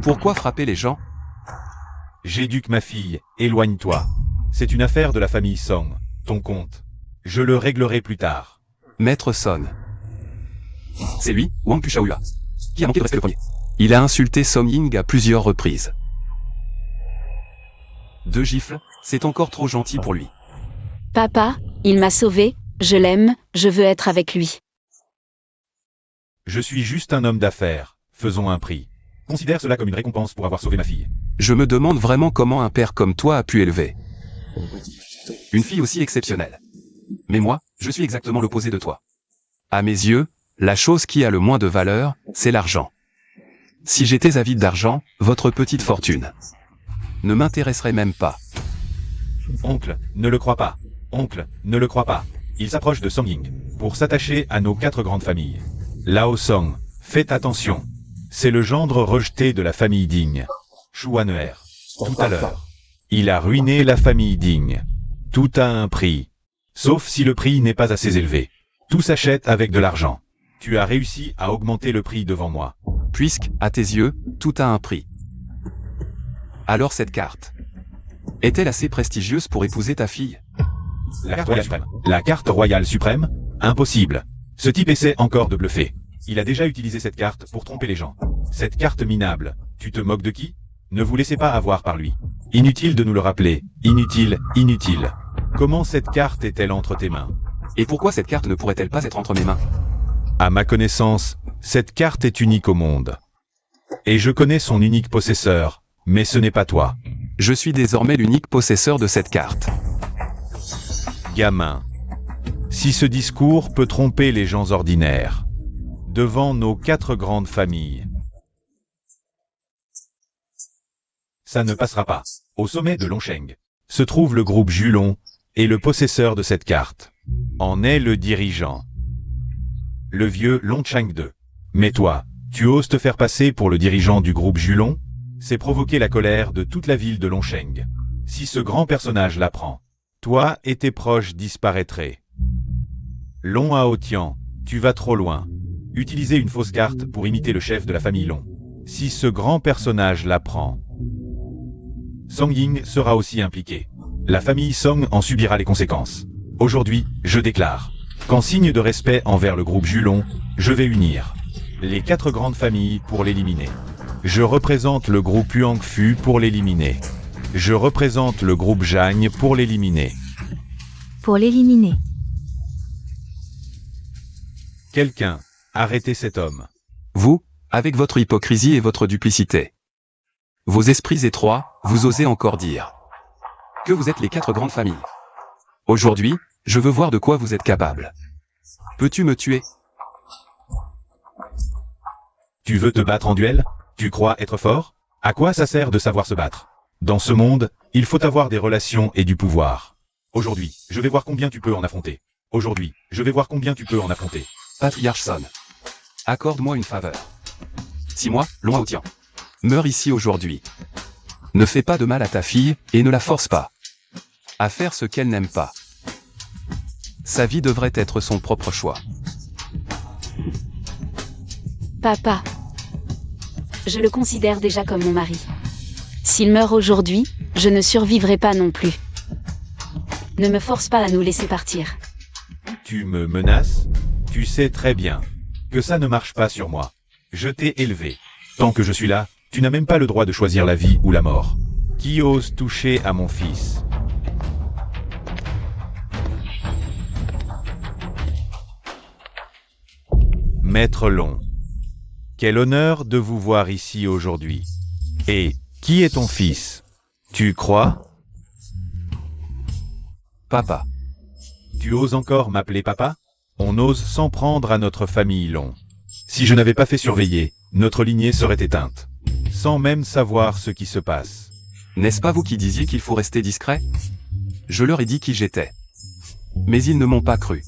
Pourquoi frapper les gens? J'éduque ma fille, éloigne-toi. C'est une affaire de la famille Song, ton compte. Je le réglerai plus tard. Maître Song. C'est lui, Wangpu Shaohua, qui a manqué de respect le premier. Il a insulté Song Ying à plusieurs reprises. 2 gifles, c'est encore trop gentil pour lui. papa, il m'a sauvé, je l'aime, je veux être avec lui. Je suis juste un homme d'affaires, faisons un prix. Considère cela comme une récompense pour avoir sauvé ma fille. Je me demande vraiment comment un père comme toi a pu élever une fille aussi exceptionnelle. Mais moi, je suis exactement l'opposé de toi. À mes yeux, la chose qui a le moins de valeur, c'est l'argent. Si j'étais avide d'argent, votre petite fortune ne m'intéresserait même pas. Oncle, ne le crois pas. Oncle, ne le crois pas. Il s'approche de Song Ying pour s'attacher à nos 4 grandes familles. Lao Song, faites attention. C'est le gendre rejeté de la famille Ding. Chuaner, tout à l'heure. Il a ruiné la famille Ding. Tout a un prix. Sauf si le prix n'est pas assez élevé. Tout s'achète avec de l'argent. Tu as réussi à augmenter le prix devant moi. Puisque, à tes yeux, tout a un prix. Alors cette carte est-elle assez prestigieuse pour épouser ta fille? La carte royale suprême. La carte royale suprême? Impossible. Ce type essaie encore de bluffer. Il a déjà utilisé cette carte pour tromper les gens. Cette carte minable, tu te moques de qui? Ne vous laissez pas avoir par lui. Inutile de nous le rappeler. Inutile, inutile. Comment cette carte est-elle entre tes mains? Et pourquoi cette carte ne pourrait-elle pas être entre mes mains? À ma connaissance, cette carte est unique au monde. Et je connais son unique possesseur, mais ce n'est pas toi. Je suis désormais l'unique possesseur de cette carte. Gamin. Si ce discours peut tromper les gens ordinaires, devant nos 4 grandes familles, ça ne passera pas. Au sommet de Longsheng se trouve le groupe Julong, et le possesseur de cette carte en est le dirigeant, le vieux Longsheng II. Mais toi, tu oses te faire passer pour le dirigeant du groupe Julong? C'est provoquer la colère de toute la ville de Longsheng. Si ce grand personnage l'apprend, toi et tes proches disparaîtraient. Long Aotian, tu vas trop loin. Utilisez une fausse carte pour imiter le chef de la famille Long. Si ce grand personnage l'apprend, Song Ying sera aussi impliqué. La famille Song en subira les conséquences. Aujourd'hui, je déclare qu'en signe de respect envers le groupe Julong, je vais unir les 4 grandes familles pour l'éliminer. Je représente le groupe Huangfu pour l'éliminer. Je représente le groupe Jagne pour l'éliminer. Pour l'éliminer. Quelqu'un, arrêtez cet homme. Vous, avec votre hypocrisie et votre duplicité. Vos esprits étroits, vous osez encore dire que vous êtes les 4 grandes familles. Aujourd'hui, je veux voir de quoi vous êtes capable. Peux-tu me tuer? Tu veux te battre en duel? Tu crois être fort? À quoi ça sert de savoir se battre? Dans ce monde, il faut avoir des relations et du pouvoir. Aujourd'hui, je vais voir combien tu peux en affronter. Aujourd'hui, je vais voir combien tu peux en affronter. Patriarche Son. Accorde-moi une faveur. Si moi, Long Aotian, meurs ici aujourd'hui, ne fais pas de mal à ta fille, et ne la force pas à faire ce qu'elle n'aime pas. Sa vie devrait être son propre choix. Papa. Je le considère déjà comme mon mari. S'il meurt aujourd'hui, je ne survivrai pas non plus. Ne me force pas à nous laisser partir. Tu me menaces? Tu sais très bien que ça ne marche pas sur moi. Je t'ai élevé. Tant que je suis là, tu n'as même pas le droit de choisir la vie ou la mort. Qui ose toucher à mon fils? Maître Long, quel honneur de vous voir ici aujourd'hui. Et qui est ton fils? Tu crois? Papa. Tu oses encore m'appeler papa? On ose s'en prendre à notre famille Long. Si je n'avais pas fait surveiller, notre lignée serait éteinte. Sans même savoir ce qui se passe. N'est-ce pas vous qui disiez qu'il faut rester discret? Je leur ai dit qui j'étais. Mais ils ne m'ont pas cru.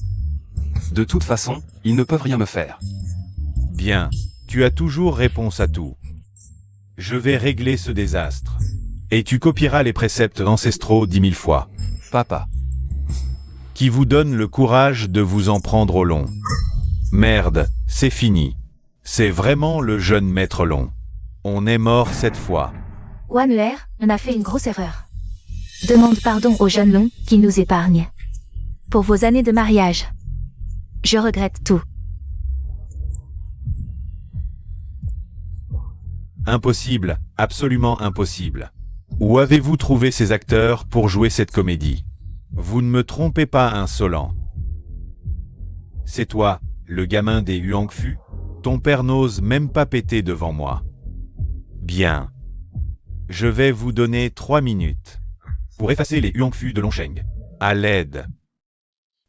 De toute façon, ils ne peuvent rien me faire. Bien, tu as toujours réponse à tout. Je vais régler ce désastre. Et tu copieras les préceptes ancestraux 10 000 fois. Papa. Qui vous donne le courage de vous en prendre au Long. Merde, c'est fini. C'est vraiment le jeune maître Long. On est mort cette fois. Wanler, on a fait une grosse erreur. Demande pardon au jeune Long qui nous épargne. Pour vos années de mariage. Je regrette tout. Impossible, absolument impossible. Où avez-vous trouvé ces acteurs pour jouer cette comédie? Vous ne me trompez pas, insolent. C'est toi, le gamin des Huangfu? Ton père n'ose même pas péter devant moi. Bien. Je vais vous donner 3 minutes pour effacer les Huangfu de Longsheng. À l'aide.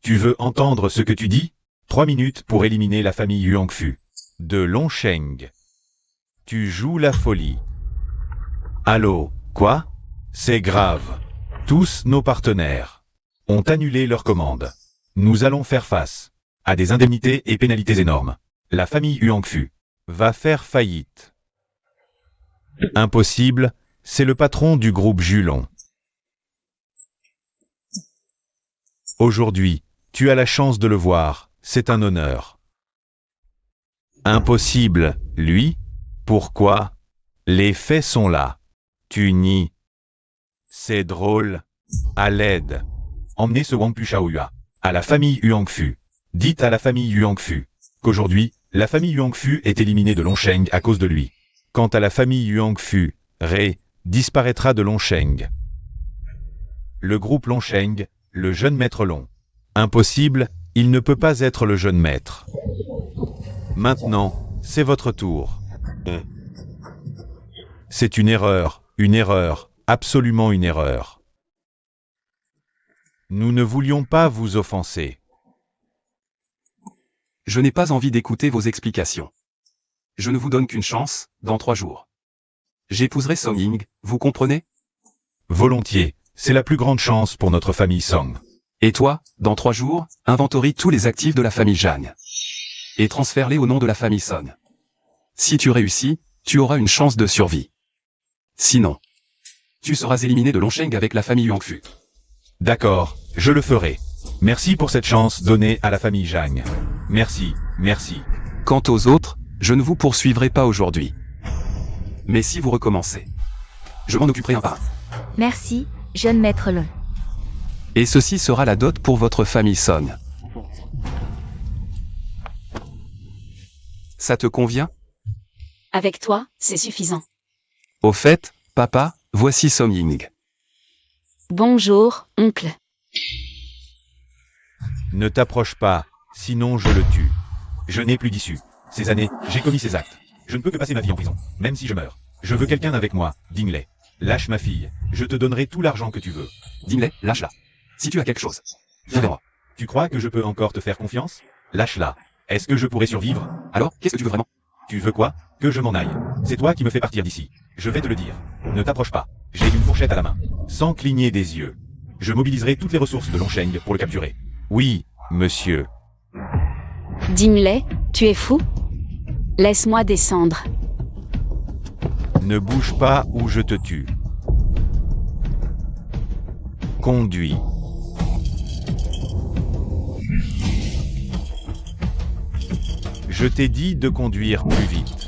Tu veux entendre ce que tu dis? 3 minutes pour éliminer la famille Huangfu de Longsheng. Tu joues la folie. Allô, quoi? C'est grave. Tous nos partenaires ont annulé leurs commandes. Nous allons faire face à des indemnités et pénalités énormes. La famille Huangfu va faire faillite. Impossible, c'est le patron du groupe Julong. Aujourd'hui, tu as la chance de le voir, c'est un honneur. Impossible, lui? Pourquoi? Les faits sont là. Tu nies. C'est drôle. À l'aide. Emmenez ce Wangpu Shaoyua à la famille Huangfu. Dites à la famille Huangfu qu'aujourd'hui, la famille Huangfu est éliminée de Longsheng à cause de lui. Quant à la famille Huangfu, Ré disparaîtra de Longsheng. Le groupe Longsheng, le jeune maître Long. Impossible, il ne peut pas être le jeune maître. Maintenant, c'est votre tour. C'est une erreur, absolument une erreur. Nous ne voulions pas vous offenser. Je n'ai pas envie d'écouter vos explications. Je ne vous donne qu'une chance, dans 3 jours. J'épouserai Song Ying, vous comprenez? Volontiers, c'est la plus grande chance pour notre famille Song. Et toi, dans 3 jours, inventorie tous les actifs de la famille Jagne. Et transfère-les au nom de la famille Son. Si tu réussis, tu auras une chance de survie. Sinon, tu seras éliminé de Longsheng avec la famille Huangfu. D'accord, je le ferai. Merci pour cette chance donnée à la famille Zhang. Merci, merci. Quant aux autres, je ne vous poursuivrai pas aujourd'hui. Mais si vous recommencez, je m'en occuperai un par un. Merci, jeune maître Long. Et ceci sera la dot pour votre famille Song. Ça te convient? Avec toi, c'est suffisant. Au fait, papa, voici Song Ying. Bonjour, oncle. Ne t'approche pas, sinon je le tue. Je n'ai plus d'issue. Ces années, j'ai commis ces actes. Je ne peux que passer ma vie en prison, même si je meurs. Je veux quelqu'un avec moi, Dingley. Lâche ma fille, je te donnerai tout l'argent que tu veux. Dingley, lâche-la. Si tu as quelque chose, viens vers moi. Tu crois que je peux encore te faire confiance? Lâche-la. Est-ce que je pourrais survivre? Alors, qu'est-ce que tu veux vraiment? Tu veux quoi? Que je m'en aille. C'est toi qui me fais partir d'ici. Je vais te le dire. Ne t'approche pas. J'ai une fourchette à la main. Sans cligner des yeux. Je mobiliserai toutes les ressources de Longsheng pour le capturer. Oui, monsieur. Dingley, tu es fou? Laisse-moi descendre. Ne bouge pas ou je te tue. Conduis. Je t'ai dit de conduire plus vite.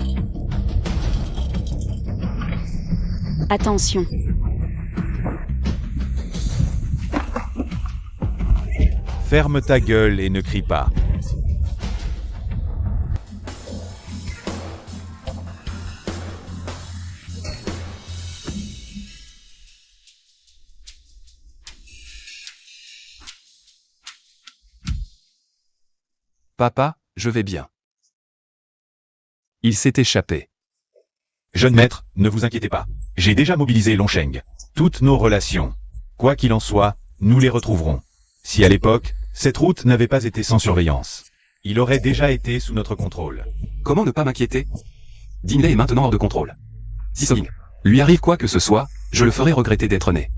Attention. Ferme ta gueule et ne crie pas. Papa, je vais bien. Il s'est échappé. Jeune maître, ne vous inquiétez pas. J'ai déjà mobilisé Longsheng. Toutes nos relations. Quoi qu'il en soit, nous les retrouverons. Si à l'époque, cette route n'avait pas été sans surveillance, il aurait déjà été sous notre contrôle. Comment ne pas m'inquiéter? Dingley est maintenant hors de contrôle. Si Song Ying lui arrive quoi que ce soit, je le ferai regretter d'être né.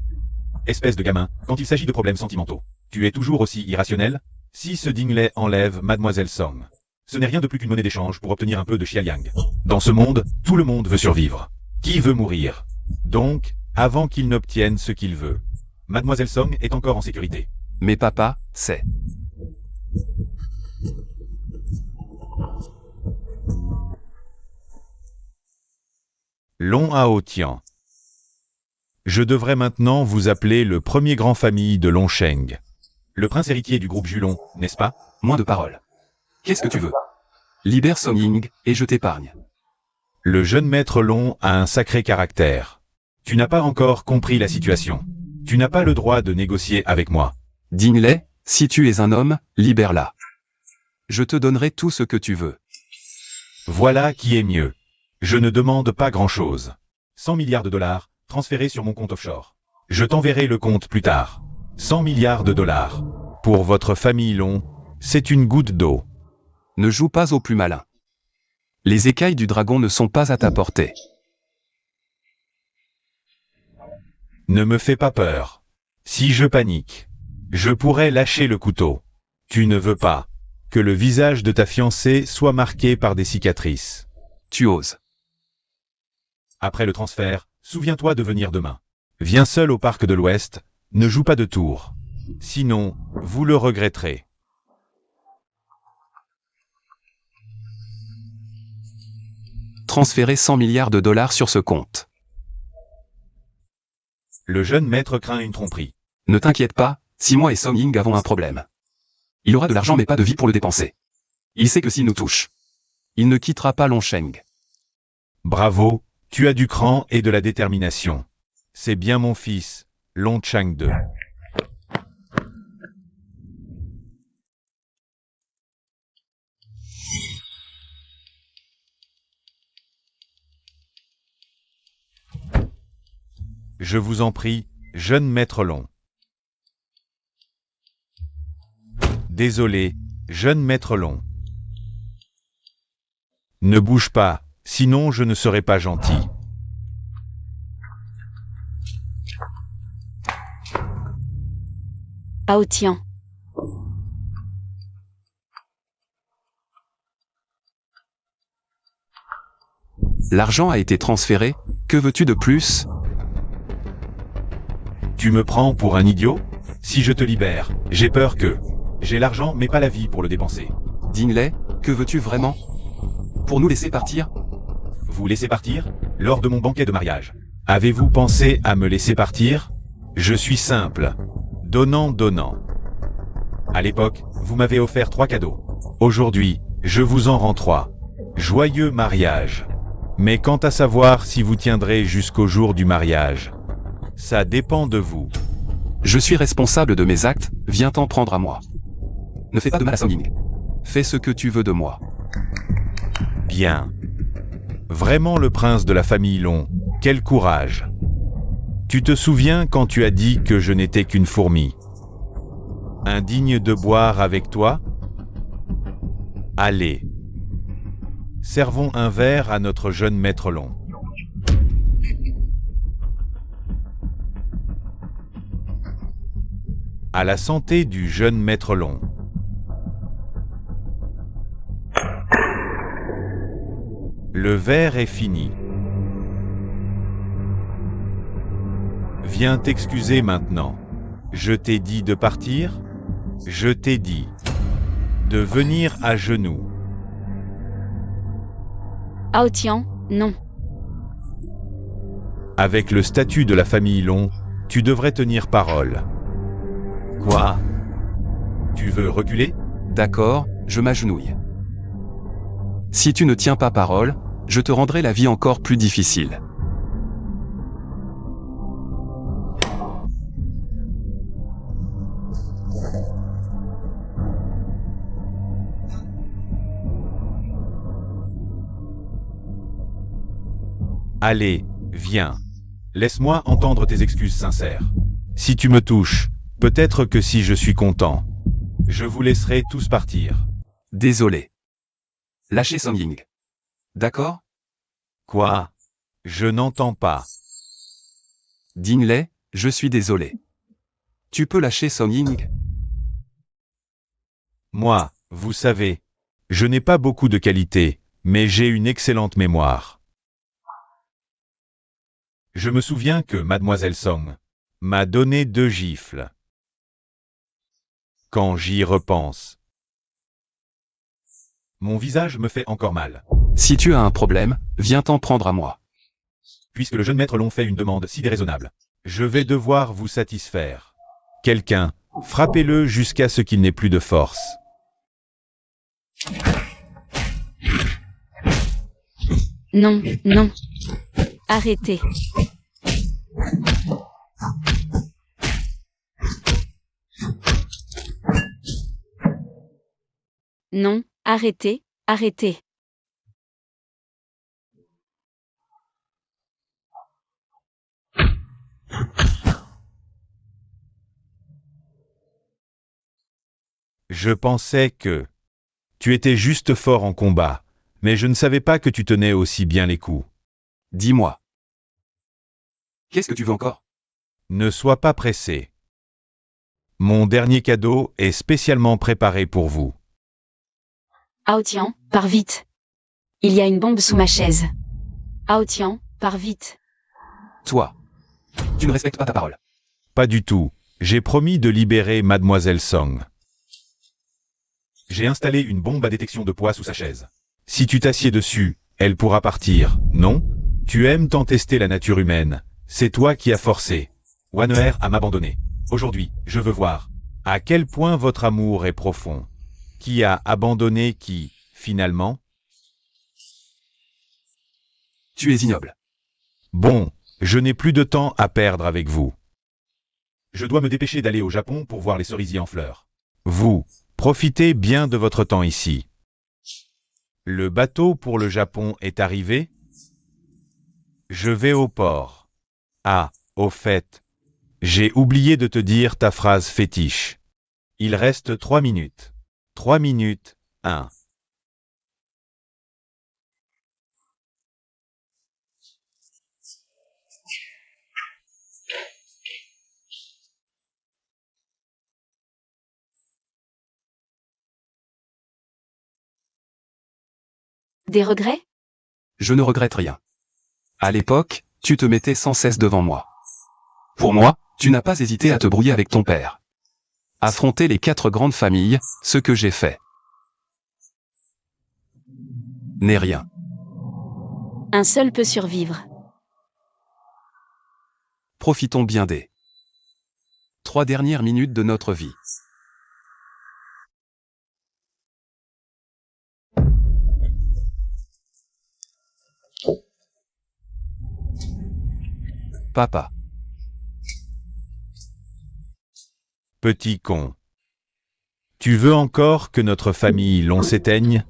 Espèce de gamin, quand il s'agit de problèmes sentimentaux, tu es toujours aussi irrationnel? Si ce Dingley enlève Mademoiselle Song, ce n'est rien de plus qu'une monnaie d'échange pour obtenir un peu de Xiaoliang. Dans ce monde, tout le monde veut survivre. Qui veut mourir? Donc, avant qu'il n'obtienne ce qu'il veut, Mademoiselle Song est encore en sécurité. Mais papa, c'est... Long Hao-Tian. Je devrais maintenant vous appeler le premier grand famille de Longsheng. Le prince héritier du groupe Julon, n'est-ce pas? Moins de paroles. Qu'est-ce que tu veux? Libère Song Ying, et je t'épargne. Le jeune maître Long a un sacré caractère. Tu n'as pas encore compris la situation. Tu n'as pas le droit de négocier avec moi. Dingley, si tu es un homme, libère-la. Je te donnerai tout ce que tu veux. Voilà qui est mieux. Je ne demande pas grand-chose. 100 milliards de dollars, transférés sur mon compte offshore. Je t'enverrai le compte plus tard. 100 milliards de dollars. Pour votre famille Long, c'est une goutte d'eau. Ne joue pas au plus malin. Les écailles du dragon ne sont pas à ta portée. Ne me fais pas peur. Si je panique, je pourrais lâcher le couteau. Tu ne veux pas que le visage de ta fiancée soit marqué par des cicatrices. Tu oses. Après le transfert, souviens-toi de venir demain. Viens seul au parc de l'Ouest, ne joue pas de tour. Sinon, vous le regretterez. Transférer 100 milliards de dollars sur ce compte. Le jeune maître craint une tromperie. Ne t'inquiète pas, si moi et Song Ying avons un problème. Il aura de l'argent mais pas de vie pour le dépenser. Il sait que s'il nous touche, il ne quittera pas Longsheng. Bravo, tu as du cran et de la détermination. C'est bien mon fils, Longsheng II. Je vous en prie, jeune maître Long. Désolé, jeune maître Long. Ne bouge pas, sinon je ne serai pas gentil. Hao-Tian. L'argent a été transféré, que veux-tu de plus? Tu me prends pour un idiot? Si je te libère, j'ai peur que... J'ai l'argent mais pas la vie pour le dépenser. Dinley, que veux-tu vraiment? Pour nous laisser partir? Vous laissez partir? Lors de mon banquet de mariage. Avez-vous pensé à me laisser partir? Je suis simple. Donnant. À l'époque, vous m'avez offert 3 cadeaux. Aujourd'hui, je vous en rends 3. Joyeux mariage. Mais quant à savoir si vous tiendrez jusqu'au jour du mariage, ça dépend de vous. Je suis responsable de mes actes, viens t'en prendre à moi. Ne fais pas de mal à Song Ying. Fais ce que tu veux de moi. Bien. Vraiment le prince de la famille Long, quel courage. Tu te souviens quand tu as dit que je n'étais qu'une fourmi? Indigne de boire avec toi? Allez. Servons un verre à notre jeune maître Long. À la santé du jeune maître Long. Le verre est fini. Viens t'excuser maintenant. Je t'ai dit de partir? Je t'ai dit de venir à genoux. Hao Tian, non. Avec le statut de la famille Long, tu devrais tenir parole. Quoi? Tu veux reculer? D'accord, je m'agenouille. Si tu ne tiens pas parole, je te rendrai la vie encore plus difficile. Allez, viens. Laisse-moi entendre tes excuses sincères. Si tu me touches, peut-être que si je suis content, je vous laisserai tous partir. Désolé. Lâchez Song Ying. D'accord? Quoi? Je n'entends pas. Dinley, je suis désolé. Tu peux lâcher Song Ying? Moi, vous savez, je n'ai pas beaucoup de qualités, mais j'ai une excellente mémoire. Je me souviens que Mademoiselle Song m'a donné 2 gifles. Quand j'y repense, mon visage me fait encore mal. Si tu as un problème, viens t'en prendre à moi. Puisque le jeune maître Long fait une demande si déraisonnable, je vais devoir vous satisfaire. Quelqu'un, frappez-le jusqu'à ce qu'il n'ait plus de force. Non. Arrêtez. Non, arrêtez. Je pensais que tu étais juste fort en combat, mais je ne savais pas que tu tenais aussi bien les coups. Dis-moi. Qu'est-ce que tu veux encore? Ne sois pas pressé. Mon dernier cadeau est spécialement préparé pour vous. Hao Tian, pars vite. Il y a une bombe sous ma chaise. Hao Tian, pars vite. Toi. Tu ne respectes pas ta parole. Pas du tout. J'ai promis de libérer Mademoiselle Song. J'ai installé une bombe à détection de poids sous sa chaise. Si tu t'assieds dessus, elle pourra partir, non? Tu aimes tant tester la nature humaine. C'est toi qui as forcé Wanner à m'abandonner. Aujourd'hui, je veux voir à quel point votre amour est profond. Qui a abandonné qui, finalement? Tu es ignoble. Bon, je n'ai plus de temps à perdre avec vous. Je dois me dépêcher d'aller au Japon pour voir les cerisiers en fleurs. Vous, profitez bien de votre temps ici. Le bateau pour le Japon est arrivé? Je vais au port. Ah, au fait, j'ai oublié de te dire ta phrase fétiche. Il reste 3 minutes. 3 minutes, 1. Des regrets? Je ne regrette rien. À l'époque, tu te mettais sans cesse devant moi. Pour moi, tu n'as pas hésité à te brouiller avec ton père. Affronter les 4 grandes familles, ce que j'ai fait n'est rien. Un seul peut survivre. Profitons bien des 3 dernières minutes de notre vie. Papa. Petit con. Tu veux encore que notre famille l'on s'éteigne?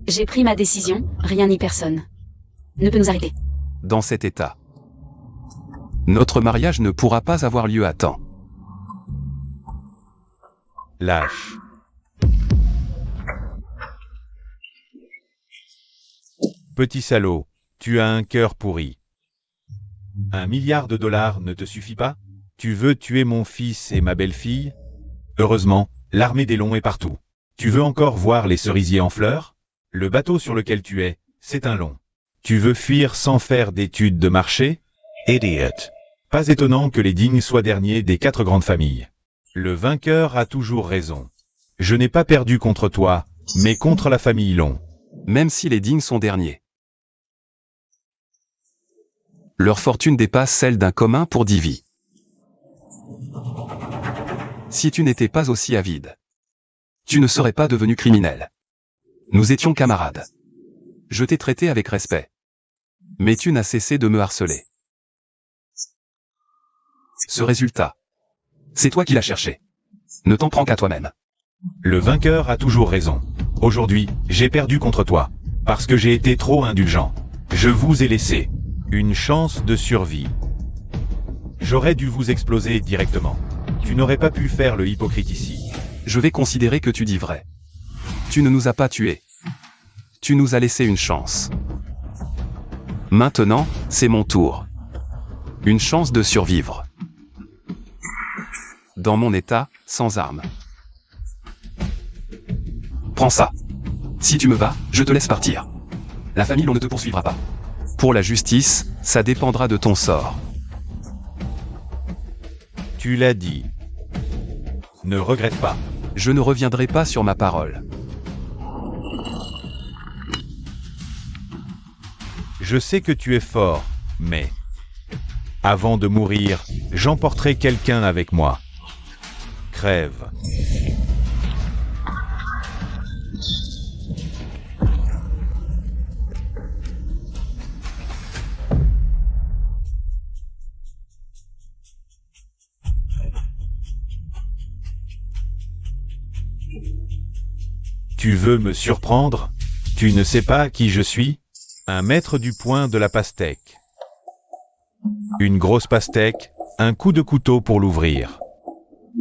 J'ai pris ma décision, rien ni personne ne peut nous arrêter. Dans cet état, notre mariage ne pourra pas avoir lieu à temps. Lâche. Petit salaud, tu as un cœur pourri. 1 milliard de dollars ne te suffit pas? Tu veux tuer mon fils et ma belle-fille? Heureusement, l'armée des Longs est partout. Tu veux encore voir les cerisiers en fleurs? Le bateau sur lequel tu es, c'est un long. Tu veux fuir sans faire d'études de marché? Idiot. Pas étonnant que les dignes soient derniers des 4 grandes familles. Le vainqueur a toujours raison. Je n'ai pas perdu contre toi, mais contre la famille Long. Même si les dignes sont derniers. Leur fortune dépasse celle d'un commun pour 10 vies. Si tu n'étais pas aussi avide, tu ne serais pas devenu criminel. Nous étions camarades. Je t'ai traité avec respect. Mais tu n'as cessé de me harceler. Ce résultat, c'est toi qui l'as cherché. Ne t'en prends qu'à toi-même. Le vainqueur a toujours raison. Aujourd'hui, j'ai perdu contre toi, parce que j'ai été trop indulgent. Je vous ai laissé une chance de survie. J'aurais dû vous exploser directement. Tu n'aurais pas pu faire le hypocrite ici. Je vais considérer que tu dis vrai. Tu ne nous as pas tués. Tu nous as laissé une chance. Maintenant, c'est mon tour. Une chance de survivre. Dans mon état, sans armes. Prends ça. Si tu me bats, je te laisse partir. La famille, on ne te poursuivra pas. Pour la justice, ça dépendra de ton sort. Tu l'as dit. Ne regrette pas. Je ne reviendrai pas sur ma parole. Je sais que tu es fort, mais avant de mourir, j'emporterai quelqu'un avec moi. Crève. Tu veux me surprendre? Tu ne sais pas qui je suis? Un maître du poing de la pastèque. Une grosse pastèque, un coup de couteau pour l'ouvrir.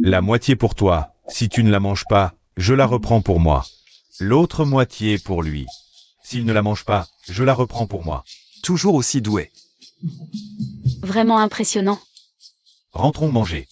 La moitié pour toi, si tu ne la manges pas, je la reprends pour moi. L'autre moitié pour lui. S'il ne la mange pas, je la reprends pour moi. Toujours aussi doué. Vraiment impressionnant. Rentrons manger.